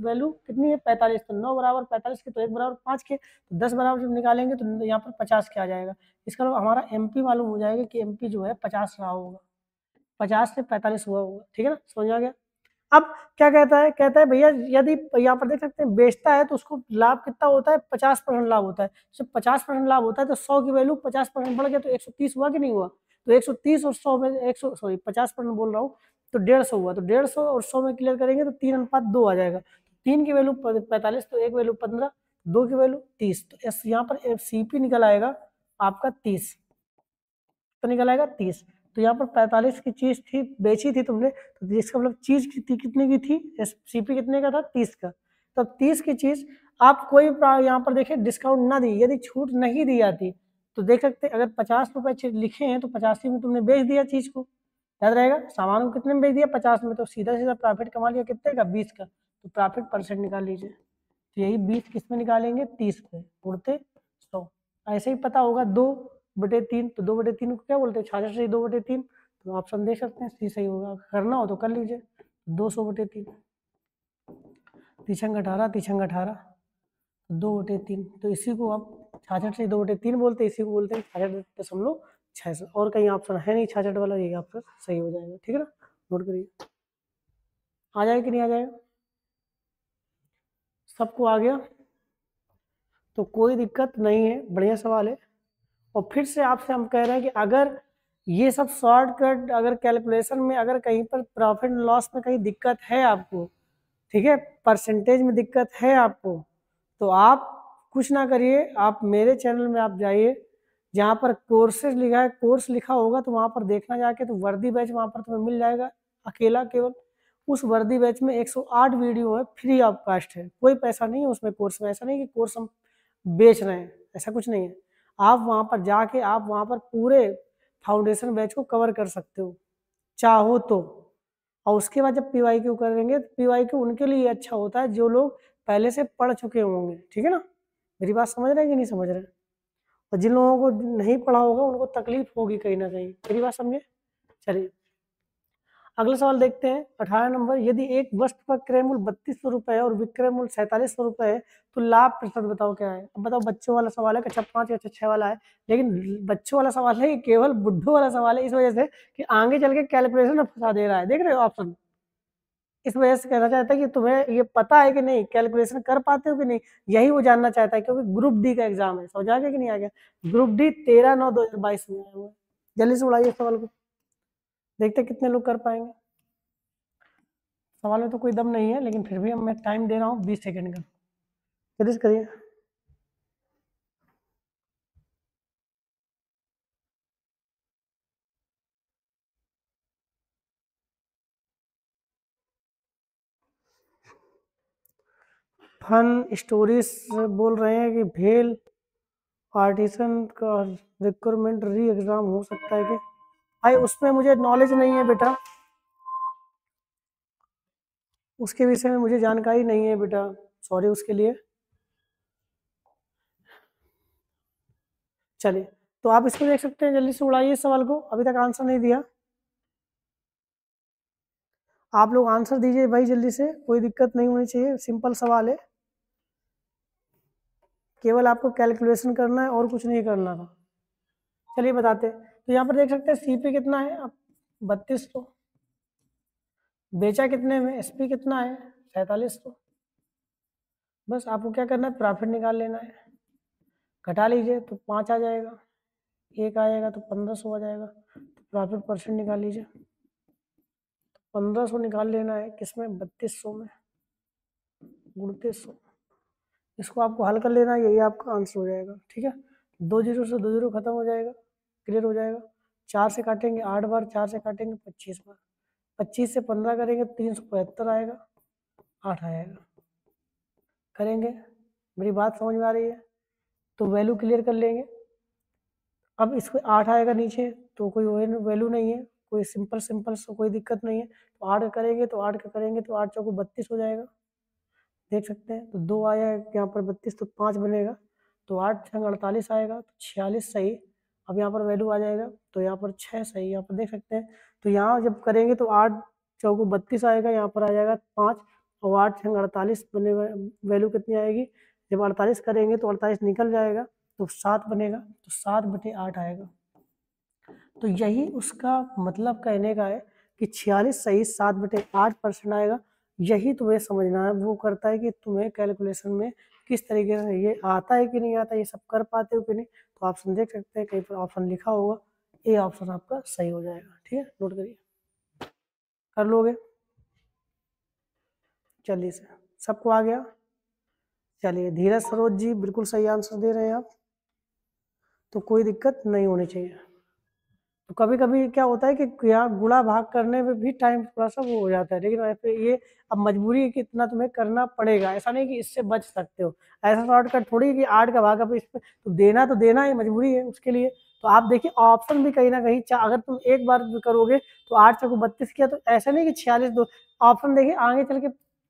वैल्यू कितनी है 45, तो 9 बराबर 45 के, तो 1 बराबर 5 के, तो 10 बराबर जब निकालेंगे तो यहाँ पर 50 के आ जाएगा। इसका मतलब हमारा एमपी मालूम हो जाएगा कि एमपी जो है 50 रहा होगा, 50 से 45 हुआ होगा, ठीक है ना, समझ आ गया। अब क्या कहता है, कहता है भैया यदि यहाँ पर देख सकते हैं बेचता है तो उसको लाभ कितना होता है 50% लाभ होता है, जब 50% लाभ होता है तो 100 की वैल्यू 50% बढ़ गया तो 130 हुआ कि नहीं हुआ, तो 130 और 100 में 100 सॉरी 50% बोल रहा हूँ, तो 150 हुआ, तो 150 और 100 में क्लियर करेंगे तो 3:2 आ जाएगा, 3 की वैल्यू 45 तो 1 वैल्यू 15, 2 की वैल्यू 30, तो यहाँ पर सीपी निकल आएगा आपका 30, तो निकल आएगा 30। तो यहाँ पर 45 की चीज थी, बेची थी तुमने, तो इसका मतलब चीज कितने की थी, सीपी कितने का था 30 का, तो 30 की चीज आप कोई यहाँ पर देखिए डिस्काउंट ना दी, यदि छूट नहीं दी जाती तो देख सकते अगर 50 रुपए लिखे हैं तो 85 में तुमने बेच दिया चीज को, याद रहेगा सामान को कितने में बेच दिया 50 में, तो सीधा सीधा प्रॉफिट कमा लिया कितने का 20 का, तो प्रॉफिट परसेंट निकाल लीजिए, तो यही 20 किस में निकालेंगे 30 पे, उड़ते 100, ऐसे ही पता होगा 2/3, तो 2/3 को क्या बोलते हैं 66 से 2/3, तो ऑप्शन देख सकते हैं सी सही होगा, करना हो तो कर लीजिए, 200/3, तीछंग 18 तीछंग 18 2/3, तो इसी को आप 66 से 2/3 बोलते हैं, इसी को बोलते हैं 66.3, 66, और कहीं ऑप्शन है नहीं 66 वाला, यही ऑप्शन सही हो जाएगा। ठीक है ना, नोट करिए। आ जाएगा कि नहीं आ जाएगा, सबको आ गया तो कोई दिक्कत नहीं है, बढ़िया सवाल है। और फिर से आपसे हम कह रहे हैं कि अगर ये सब शॉर्टकट, अगर कैलकुलेशन में अगर कहीं पर प्रॉफिट लॉस में कहीं दिक्कत है आपको, ठीक है, परसेंटेज में दिक्कत है आपको, तो आप कुछ ना करिए, आप मेरे चैनल में आप जाइए, जहाँ पर कोर्सेज लिखा है, कोर्स लिखा होगा तो वहाँ पर देखना जाके, तो वर्दी बैच वहाँ पर तुम्हें मिल जाएगा अकेला केवल। उस वर्दी बैच में 108 वीडियो है, फ्री ऑफ कास्ट है, कोई पैसा नहीं है उसमें कोर्स में। ऐसा नहीं कि कोर्स हम बेच रहे हैं, ऐसा कुछ नहीं है। आप वहाँ पर जाके आप वहाँ पर पूरे फाउंडेशन बैच को कवर कर सकते हो चाहो तो। और उसके बाद जब PYQ करेंगे तो PYQ उनके लिए अच्छा होता है जो लोग पहले से पढ़ चुके होंगे। ठीक है ना, मेरी बात समझ रहे हैं कि नहीं समझ रहे हैं? और जिन लोगों को नहीं पढ़ा होगा उनको तकलीफ होगी कहीं ना कहीं, मेरी बात समझे। चलिए अगला सवाल देखते हैं, 18 नंबर। यदि एक वस्तु का क्रय मूल्य 3200 रुपये है और विक्रय मूल्य 4700 रुपये है तो लाभ प्रतिशत बताओ क्या है। अब बताओ, बच्चों वाला सवाल है, कक्षा 5 या कक्षा 6 वाला है, लेकिन बच्चों वाला सवाल है, केवल बुढ़ों वाला सवाल है, इस वजह से कि आगे चल के कैलकुलेशन में फंसा दे रहा है। देख रहे हो ऑप्शन, इस वजह से कहना चाहता है कि तुम्हें ये पता है कि नहीं, कैलकुलेशन कर पाते हो कि नहीं, यही वो जानना चाहता है, क्योंकि ग्रुप डी का एग्जाम है। समझ आ गया कि नहीं आ गया? ग्रुप डी 13/9/2022 में आया हुआ है। जल्दी से उड़ाइए सवाल को, देखते कितने लोग कर पाएंगे। सवाल में तो कोई दम नहीं है, लेकिन फिर भी मैं टाइम दे रहा हूँ 20 सेकेंड का, जल्दी से करिए। फन स्टोरीज बोल रहे हैं कि भेल पार्टीशन का रिक्वायरमेंट री एग्जाम हो सकता है कि भाई उसमें मुझे नॉलेज नहीं है बेटा, उसके विषय में मुझे जानकारी नहीं है बेटा, सॉरी उसके लिए। चलिए तो आप इसको देख सकते हैं, जल्दी से उड़ाइए इस सवाल को, अभी तक आंसर नहीं दिया। आप लोग आंसर दीजिए भाई जल्दी से, कोई दिक्कत नहीं होनी चाहिए, सिंपल सवाल है, केवल आपको कैलकुलेशन करना है और कुछ नहीं करना था। चलिए बताते, तो यहाँ पर देख सकते हैं CP कितना है, अब 3200, बेचा कितने में, SP कितना है 4700। बस आपको क्या करना है, प्रॉफिट निकाल लेना है, घटा लीजिए तो 5 आ जाएगा, एक आएगा तो 1500 आ जाएगा, तो प्रॉफिट परसेंट निकाल लीजिए, 1500 निकाल लेना है किसमें, 3200 में, 2900। इसको आपको हल कर लेना है, यही आपका आंसर हो जाएगा। ठीक है, 2 जीरो से 2 जीरो खत्म हो जाएगा, क्लियर हो जाएगा। 4 से काटेंगे 8 बार, 4 से काटेंगे 25 बार, 25 से 15 करेंगे 375 आएगा, 8 आएगा। करेंगे, मेरी बात समझ में आ रही है? तो वैल्यू क्लियर कर लेंगे। अब इसको 8 आएगा नीचे, तो कोई वैल्यू नहीं है, कोई सिंपल सिंपल से कोई दिक्कत नहीं है। तो 8 करेंगे तो 8 का करेंगे तो 8 चौको 32 हो जाएगा, देख सकते हैं। तो 2 आया है यहाँ पर 32, तो 5 बनेगा, तो 8 छंग 48 आएगा, तो 46 सही। अब यहाँ पर वैल्यू आ जाएगा, तो यहाँ पर 6 सही, यहाँ पर देख सकते हैं। तो यहाँ जब करेंगे तो 8 चौको 32 आएगा, यहाँ पर आ जाएगा 5, और 8 छंग 48 बने, वैल्यू कितनी आएगी, जब 48 करेंगे तो 48 निकल जाएगा, तो 7 बनेगा, तो 7/8 आएगा। तो यही उसका मतलब कहने का है कि 46 सही, 7/8% आएगा। यही तुम्हें समझना है, वो करता है कि तुम्हें कैलकुलेशन में किस तरीके से ये आता है कि नहीं आता, ये सब कर पाते हो कि नहीं। तो ऑप्शन देख सकते हैं, कहीं पर ऑप्शन लिखा होगा, ये ऑप्शन आपका सही हो जाएगा। ठीक है, नोट करिए, कर लोगे। चलिए सर, सबको आ गया। चलिए धीरज सरोज जी बिल्कुल सही आंसर दे रहे हैं आप, तो कोई दिक्कत नहीं होनी चाहिए। तो कभी कभी क्या होता है कि यहाँ गुणा भाग करने में भी टाइम थोड़ा सा वो हो जाता है, लेकिन वैसे ये अब मजबूरी है कि इतना तुम्हें करना पड़ेगा, ऐसा नहीं कि इससे बच सकते हो। ऐसा शॉर्टकट थोड़ी कि 8 का भाग अब इस पे तो देना है, मजबूरी है उसके लिए। तो आप देखिए ऑप्शन भी कहीं ना कहीं, अगर तुम एक बार करोगे तो 8 चौको 32 किया, तो ऐसा नहीं कि 46 दो, ऑप्शन देखिए आगे चल के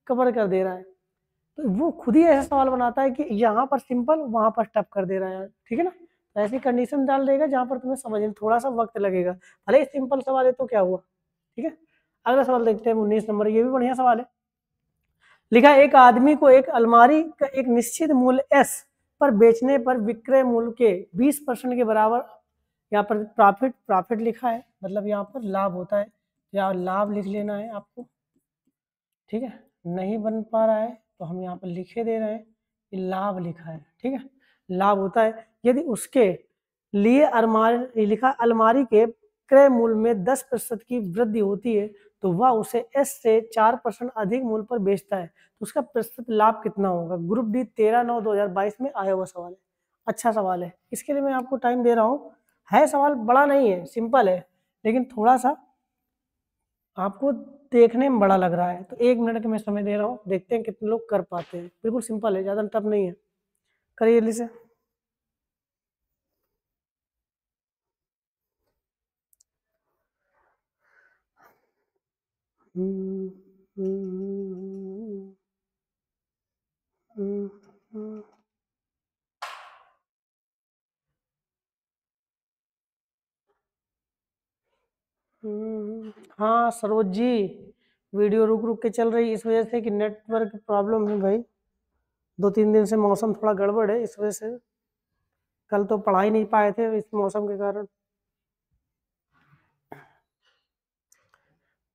कवर कर दे रहा है। तो वो खुद ही ऐसा सवाल बनाता है कि यहाँ पर सिंपल, वहां पर टफ कर दे रहा है। ठीक है ना, तो ऐसी कंडीशन डाल देगा जहां पर तुम्हें समझने में थोड़ा सा वक्त लगेगा, भले सिंपल सवाल है तो क्या हुआ। ठीक है, अगला सवाल देखते हैं 19 नंबर, ये भी बढ़िया सवाल है। लिखा, एक आदमी को एक अलमारी का एक निश्चित मूल्य S पर बेचने पर विक्रय मूल्य के 20% के बराबर यहाँ पर प्रॉफिट प्रॉफिट लिखा है, मतलब यहाँ पर लाभ होता है, यहाँ लाभ लिख लेना है आपको, ठीक है। नहीं बन पा रहा है तो हम यहाँ पर लिखे दे रहे हैं कि लाभ लिखा है, ठीक है। लाभ होता है यदि उसके लिए अलमारी लिखा, अलमारी के क्रय मूल्य में 10% की वृद्धि होती है तो वह उसे एस से 4% अधिक मूल्य पर बेचता है, तो उसका प्रतिशत लाभ कितना होगा। ग्रुप डी 13/9/2022 में आया हुआ सवाल है, अच्छा सवाल है। इसके लिए मैं आपको टाइम दे रहा हूँ, है सवाल बड़ा नहीं है, सिंपल है, लेकिन थोड़ा सा आपको देखने में बड़ा लग रहा है, तो 1 मिनट का मैं समय दे रहा हूँ, देखते हैं कितने लोग कर पाते हैं। बिल्कुल सिंपल है, ज़्यादा टफ नहीं है, करिए जल्दी से। हाँ सरोज जी, वीडियो रुक रुक के चल रही, इस वजह से कि नेटवर्क प्रॉब्लम है भाई, 2-3 दिन से मौसम थोड़ा गड़बड़ है, इस वजह से कल तो पढ़ा ही नहीं पाए थे इस मौसम के कारण।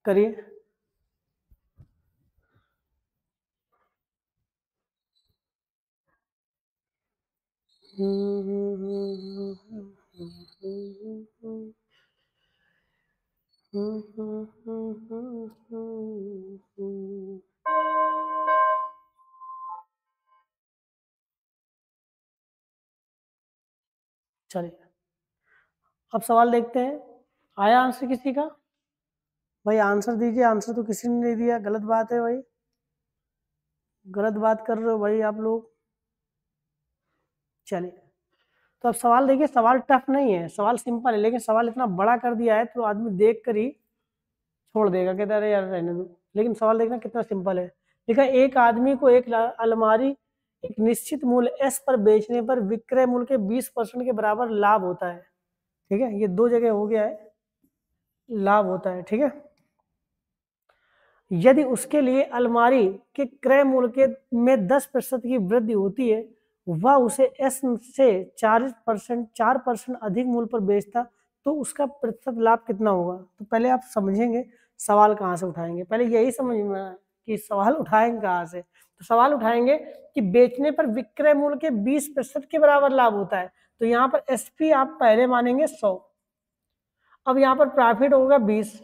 करिए। चलिए अब सवाल देखते हैं, आया आंसर किसी का? भाई आंसर दीजिए, आंसर तो किसी ने नहीं दिया, गलत बात है भाई, गलत बात कर रहे हो भाई आप लोग। चलिए तो अब सवाल देखिए, सवाल टफ नहीं है, सवाल सिंपल है, लेकिन सवाल इतना बड़ा कर दिया है तो आदमी देख कर ही छोड़ देगा, कहता अरे यार रहने दो। लेकिन सवाल देखना कितना सिंपल है। देखा, एक आदमी को एक अलमारी एक निश्चित मूल्य एस पर बेचने पर विक्रय मूल्य के 20% के बराबर लाभ होता है, ठीक है। ये दो जगह हो गया है, लाभ होता है, ठीक है। यदि उसके लिए अलमारी के क्रय मूल्य के में 10% की वृद्धि होती है, वह उसे एस से 4% अधिक मूल्य पर बेचता, तो उसका प्रतिशत लाभ कितना होगा। तो पहले आप समझेंगे सवाल कहाँ से उठाएंगे, पहले यही समझ में आए कि सवाल उठाएंगे कहाँ से। तो सवाल उठाएंगे कि बेचने पर विक्रय मूल्य के 20% के बराबर लाभ होता है, तो यहाँ पर एसपी आप पहले मानेंगे 100, अब यहाँ पर प्रॉफिट होगा 20,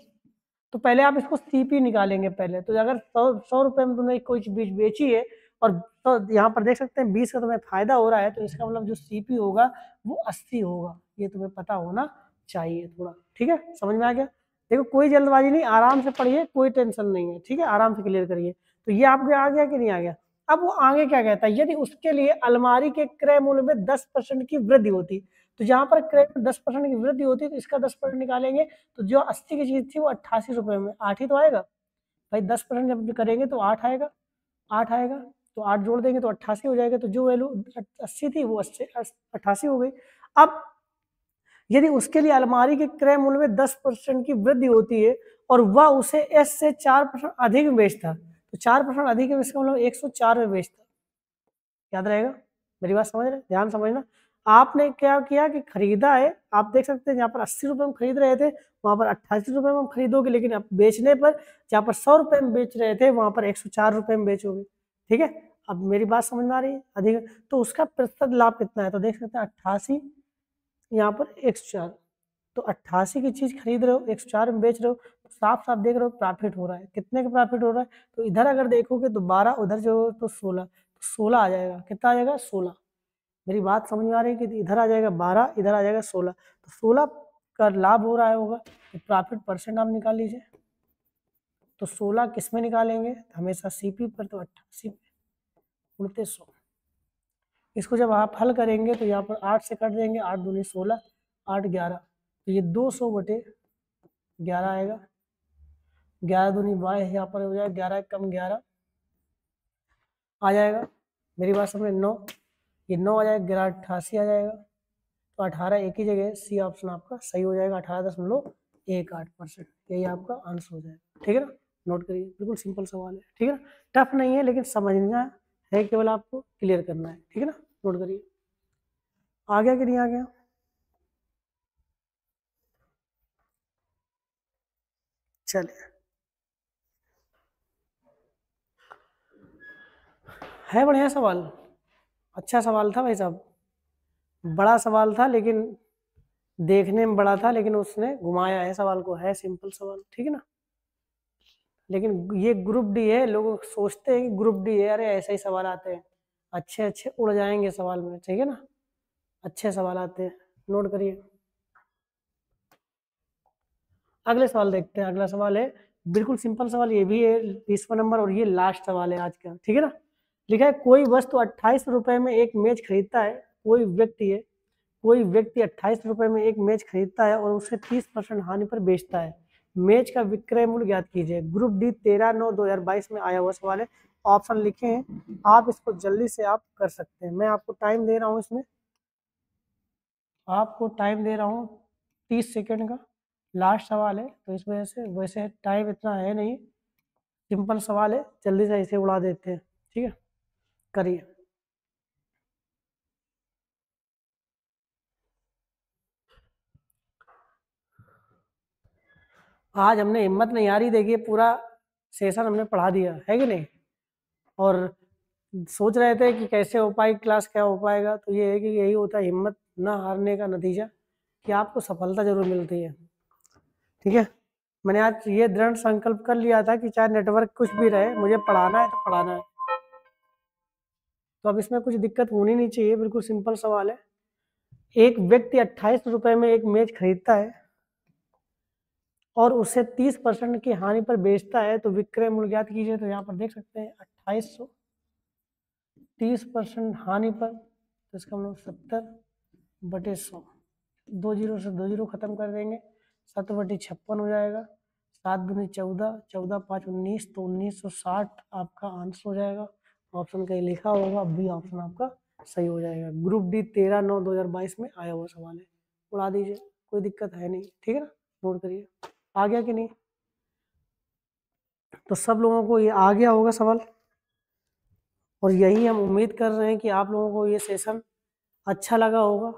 तो पहले आप इसको सीपी निकालेंगे पहले। तो अगर 100 रुपए में तुमने कोई चीज बेची है और तो यहाँ पर देख सकते हैं 20 का तुम्हें फायदा हो रहा है, तो इसका मतलब जो सीपी होगा वो 80 होगा, ये तुम्हें पता होना चाहिए थोड़ा, ठीक है। समझ में आ गया? देखो कोई जल्दबाजी नहीं, आराम से पढ़िए, कोई टेंशन नहीं है, ठीक है, आराम से क्लियर करिए। तो ये आपके आ गया कि नहीं आ गया? अब वो आगे क्या कहता है, यदि उसके लिए अलमारी के क्रय मूल्य में 10% की वृद्धि होती, तो जहां पर क्रय में 10% की वृद्धि होती है तो इसका 10% निकालेंगे, तो जो 80 की चीज थी वो 88 रुपए में 8 ही तो आएगा भाई। 10% जब करेंगे तो 8 आएगा, 8 आएगा, तो 8 जोड़ देंगे तो 88 हो जाएगा, तो जो वैल्यू 80 थी वो 88 हो गई। अब यदि उसके लिए अलमारी के क्रय मूल्य में 10% की वृद्धि होती है और वह उसे एस से 4% अधिक में बेचता, तो 4% अधिक में इसका मतलब 104 में बेचता, याद रहेगा। मेरी बात समझ रहे, ध्यान समझना। आपने क्या किया कि खरीदा है, आप देख सकते हैं जहाँ पर 80 रुपए में खरीद रहे थे वहां पर 88 रुपए में खरीदोगे, लेकिन अब बेचने पर जहाँ पर 100 रुपए में बेच रहे थे वहां पर 104 रुपए में बेचोगे, ठीक है। अब मेरी बात समझ में आ रही है अधिक, तो उसका प्रतिशत लाभ कितना है, तो देख सकते हैं 88 यहाँ पर 104, तो 88 की चीज खरीद रहे हो 104 में बेच रहे हो, तो साफ साफ देख रहे हो प्रॉफिट हो रहा है। कितने का प्रॉफिट हो रहा है, तो इधर अगर देखोगे तो 12, उधर जो तो 16, तो 16 आ जाएगा, कितना आ जाएगा 16। मेरी बात समझ में आ रही है कि इधर आ जाएगा 12, इधर आ जाएगा 16, तो 16 का लाभ हो रहा होगा, तो प्रॉफिट परसेंट आप निकाल लीजिए। तो 16 किस में निकालेंगे, हमेशा सीपी पर, तो 88 पे, उड़ते 100। इसको जब आप हल करेंगे तो यहाँ पर 8 से कट देंगे, 8 दूनी 16, 8 11, तो ये 200/11 आएगा, 11 दूनी 22 यहाँ पर हो जाएगा, 11 कम 11 आ जाएगा। मेरी बात समझ, 9, ये 9 आ जाएगा, 11 88 आ जाएगा, तो 18 एक ही जगह, सी ऑप्शन आपका सही हो जाएगा, 18.18%, यही आपका आंसर हो जाएगा, ठीक है ना। नोट करिए, बिल्कुल सिंपल सवाल है, ठीक है ना, टफ नहीं है, लेकिन समझना है, केवल आपको क्लियर करना है, ठीक है ना। नोट करिए, आ गया कि नहीं आ गया? चलिए, है बढ़िया सवाल, अच्छा सवाल था भाई साहब, बड़ा सवाल था लेकिन देखने में बड़ा था, लेकिन उसने घुमाया है सवाल को, है सिंपल सवाल, ठीक है ना। लेकिन ये ग्रुप डी है, लोग सोचते हैं कि ग्रुप डी है, अरे ऐसे ही सवाल आते हैं, अच्छे अच्छे उड़ जाएंगे सवाल में, ठीक है ना, अच्छे सवाल आते हैं, नोट करिए। अगले सवाल देखते हैं, अगला सवाल है बिल्कुल सिंपल सवाल, ये भी है 20वां नंबर, और ये लास्ट सवाल है आज का, ठीक है ना। लिखा है कोई वस्तु 28 रुपए में एक मेज खरीदता है, कोई व्यक्ति है, कोई व्यक्ति 28 रुपए में एक मेज खरीदता है और उसे 30% हानि पर बेचता है, मेज का विक्रय मूल्य ज्ञात कीजिए। ग्रुप डी 13/9/2022 में आया हुआ सवाल है, ऑप्शन लिखे हैं, आप इसको जल्दी से आप कर सकते हैं, मैं आपको टाइम दे रहा हूँ, इसमें आपको टाइम दे रहा हूँ 30 सेकेंड का, लास्ट सवाल है तो इस वजह से, वैसे टाइम इतना है नहीं, सिंपल सवाल है, जल्दी से इसे उड़ा देते हैं, ठीक है, करिए। आज हमने हिम्मत नहीं हारी, देखिए पूरा सेशन हमने पढ़ा दिया है कि नहीं, और सोच रहे थे कि कैसे हो पाएगी क्लास, क्या हो पाएगा, तो ये है कि यही होता है हिम्मत ना हारने का नतीजा, कि आपको सफलता जरूर मिलती है, ठीक है। मैंने आज ये दृढ़ संकल्प कर लिया था कि चाहे नेटवर्क कुछ भी रहे, मुझे पढ़ाना है तो पढ़ाना है, तो अब इसमें कुछ दिक्कत होनी नहीं चाहिए, बिल्कुल सिंपल सवाल है। एक व्यक्ति 28 रुपए में एक मेज खरीदता है और उसे 30% की हानि पर बेचता है, तो विक्रय मूल्य ज्ञात कीजिए। तो यहाँ पर देख सकते हैं 2800, 30% हानि पर, तो इसका मतलब 70/100, 2 जीरो से 2 जीरो खत्म कर देंगे, 7/56 हो जाएगा, 7×14, 14×5 19, तो 1960 आपका आंसर हो जाएगा। ऑप्शन कहीं लिखा होगा, बी ऑप्शन आपका सही हो जाएगा। ग्रुप डी 13/9/2022 में आया हुआ सवाल है, उड़ा दीजिए, कोई दिक्कत है नहीं, ठीक है ना, नोट करिए। आ गया कि नहीं, तो सब लोगों को ये आ गया होगा सवाल, और यही हम उम्मीद कर रहे हैं कि आप लोगों को ये सेशन अच्छा लगा होगा।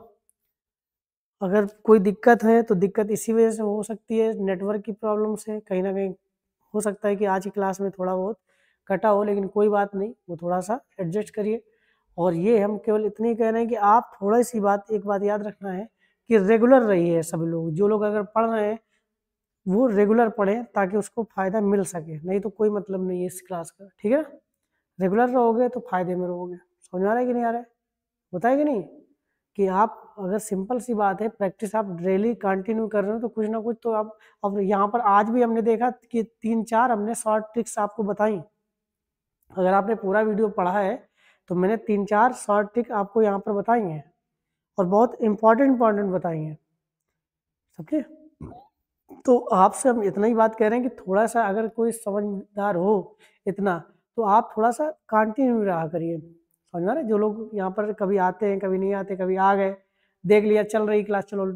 अगर कोई दिक्कत है तो दिक्कत इसी वजह से हो सकती है, नेटवर्क की प्रॉब्लम से, कहीं ना कहीं हो सकता है कि आज की क्लास में थोड़ा बहुत कटा हो, लेकिन कोई बात नहीं, वो थोड़ा सा एडजस्ट करिए। और ये हम केवल इतनी कह रहे हैं कि आप थोड़ी सी बात, एक बात याद रखना है कि रेगुलर रहिए, सब लोग जो लोग अगर पढ़ रहे हैं वो रेगुलर पढ़ें, ताकि उसको फ़ायदा मिल सके, नहीं तो कोई मतलब नहीं है इस क्लास का, ठीक है ना। रेगुलर रहोगे तो फायदे में रहोगे, समझ में आ रहा है कि नहीं आ रहा है, होता है कि नहीं, कि आप अगर सिंपल सी बात है, प्रैक्टिस आप डेली कंटिन्यू कर रहे हो तो कुछ ना कुछ तो आप, अब यहाँ पर आज भी हमने देखा कि 3-4 हमने शॉर्ट ट्रिक्स आपको बताई, अगर आपने पूरा वीडियो पढ़ा है तो मैंने 3-4 शॉर्ट ट्रिक आपको यहाँ पर बताई हैं, और बहुत इंपॉर्टेंट बताई हैं, समझे। तो आपसे हम इतना ही बात कह रहे हैं कि थोड़ा सा अगर कोई समझदार हो इतना, तो आप थोड़ा सा कंटिन्यू रहा करिए, समझना ना। जो लोग यहाँ पर कभी आते हैं, कभी नहीं आते, कभी आ गए, देख लिया चल रही क्लास, चलो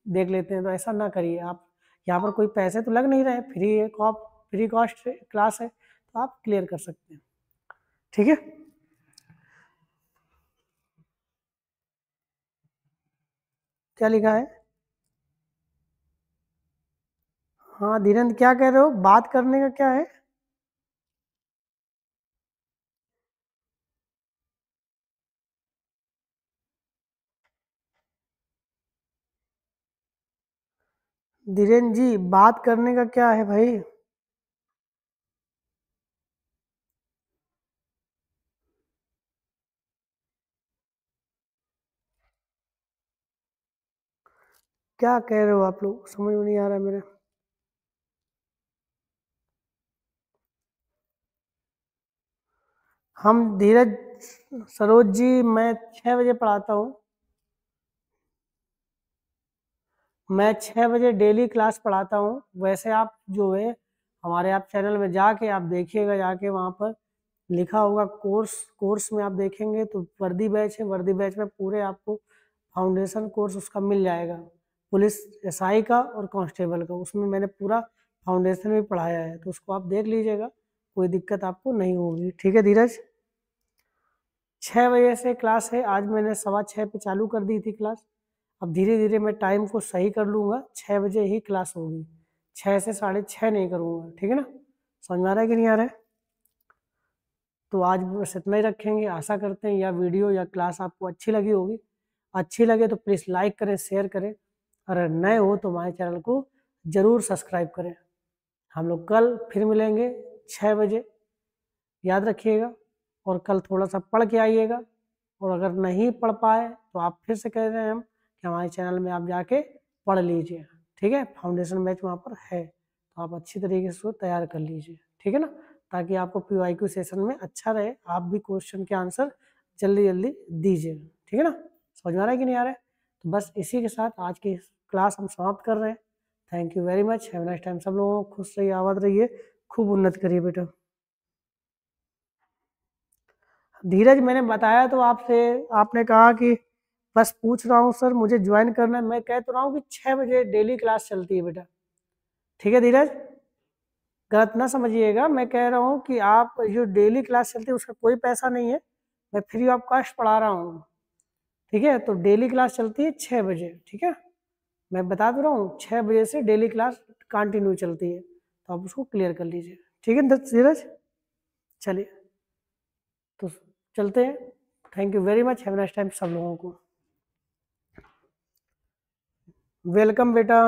देख लेते हैं, तो ऐसा ना करिए आप। यहाँ पर कोई पैसे तो लग नहीं रहे, फ्री कॉस्ट क्लास है, तो आप क्लियर कर सकते हैं, ठीक है। क्या लिखा है, हाँ धीरेन्द्र क्या कह रहे हो, बात करने का क्या है। धीरेन्द्र जी बात करने का क्या है भाई। क्या कह रहे हो आप लोग, समझ में नहीं आ रहा है मेरे। हम धीरज सरोज जी, मैं 6 बजे पढ़ाता हूँ, मैं 6 बजे डेली क्लास पढ़ाता हूँ। वैसे आप जो है हमारे आप चैनल में जाके आप देखिएगा, जाके वहाँ पर लिखा होगा कोर्स, कोर्स में आप देखेंगे तो वर्दी बैच है, वर्दी बैच में पूरे आपको फाउंडेशन कोर्स उसका मिल जाएगा, पुलिस एसआई का और कांस्टेबल का, उसमें मैंने पूरा फाउंडेशन भी पढ़ाया है, तो उसको आप देख लीजिएगा, कोई दिक्कत आपको नहीं होगी, ठीक है धीरज। 6 बजे से क्लास है, आज मैंने 6:15 पे चालू कर दी थी क्लास, अब धीरे धीरे मैं टाइम को सही कर लूँगा, 6 बजे ही क्लास होगी, 6 से 6:30 नहीं करूँगा, ठीक है ना। समझ में आ रहा है कि नहीं आ रहा है? तो आज बस इतना ही रखेंगे। आशा करते हैं यह वीडियो या क्लास आपको अच्छी लगी होगी। अच्छी लगे तो प्लीज़ लाइक करें, शेयर करें, अगर नए हो तो हमारे चैनल को ज़रूर सब्सक्राइब करें। हम लोग कल फिर मिलेंगे 6 बजे, याद रखिएगा। और कल थोड़ा सा पढ़ के आइएगा, और अगर नहीं पढ़ पाए तो आप फिर से कह रहे हैं हम कि हमारे चैनल में आप जाके पढ़ लीजिए, ठीक है। फाउंडेशन बैच वहाँ पर है, तो आप अच्छी तरीके से उसको तैयार कर लीजिए, ठीक है ना, ताकि आपको PYQ सेशन में अच्छा रहे, आप भी क्वेश्चन के आंसर जल्दी जल्दी दीजिए, ठीक है ना। समझ में आ रहा है कि नहीं आ रहा है? तो बस इसी के साथ आज की क्लास हम समाप्त कर रहे हैं। Thank you very much, have a nice time. सब लोगों को खुश रहिए, आबाद रहिए, खूब उन्नत करिए बेटा। धीरज, मैंने बताया तो आपसे, आपने कहा कि बस पूछ रहा हूँ सर मुझे ज्वाइन करना है। मैं कह तो रहा हूँ कि 6 बजे डेली क्लास चलती है बेटा, ठीक है धीरज, गलत ना समझिएगा। मैं कह रहा हूँ कि आप जो डेली क्लास चलती है उसका कोई पैसा नहीं है, मैं फ्री ऑफ कॉस्ट पढ़ा रहा हूँ, ठीक है। तो डेली क्लास चलती है 6 बजे, ठीक है। मैं बता दे रहा हूँ 6 बजे से डेली क्लास कंटिन्यू चलती है, तो आप उसको क्लियर कर लीजिए, ठीक है धीरज। चलिए तो चलते हैं। Thank you very much, have a nice time सब लोगों को। वेलकम बेटा।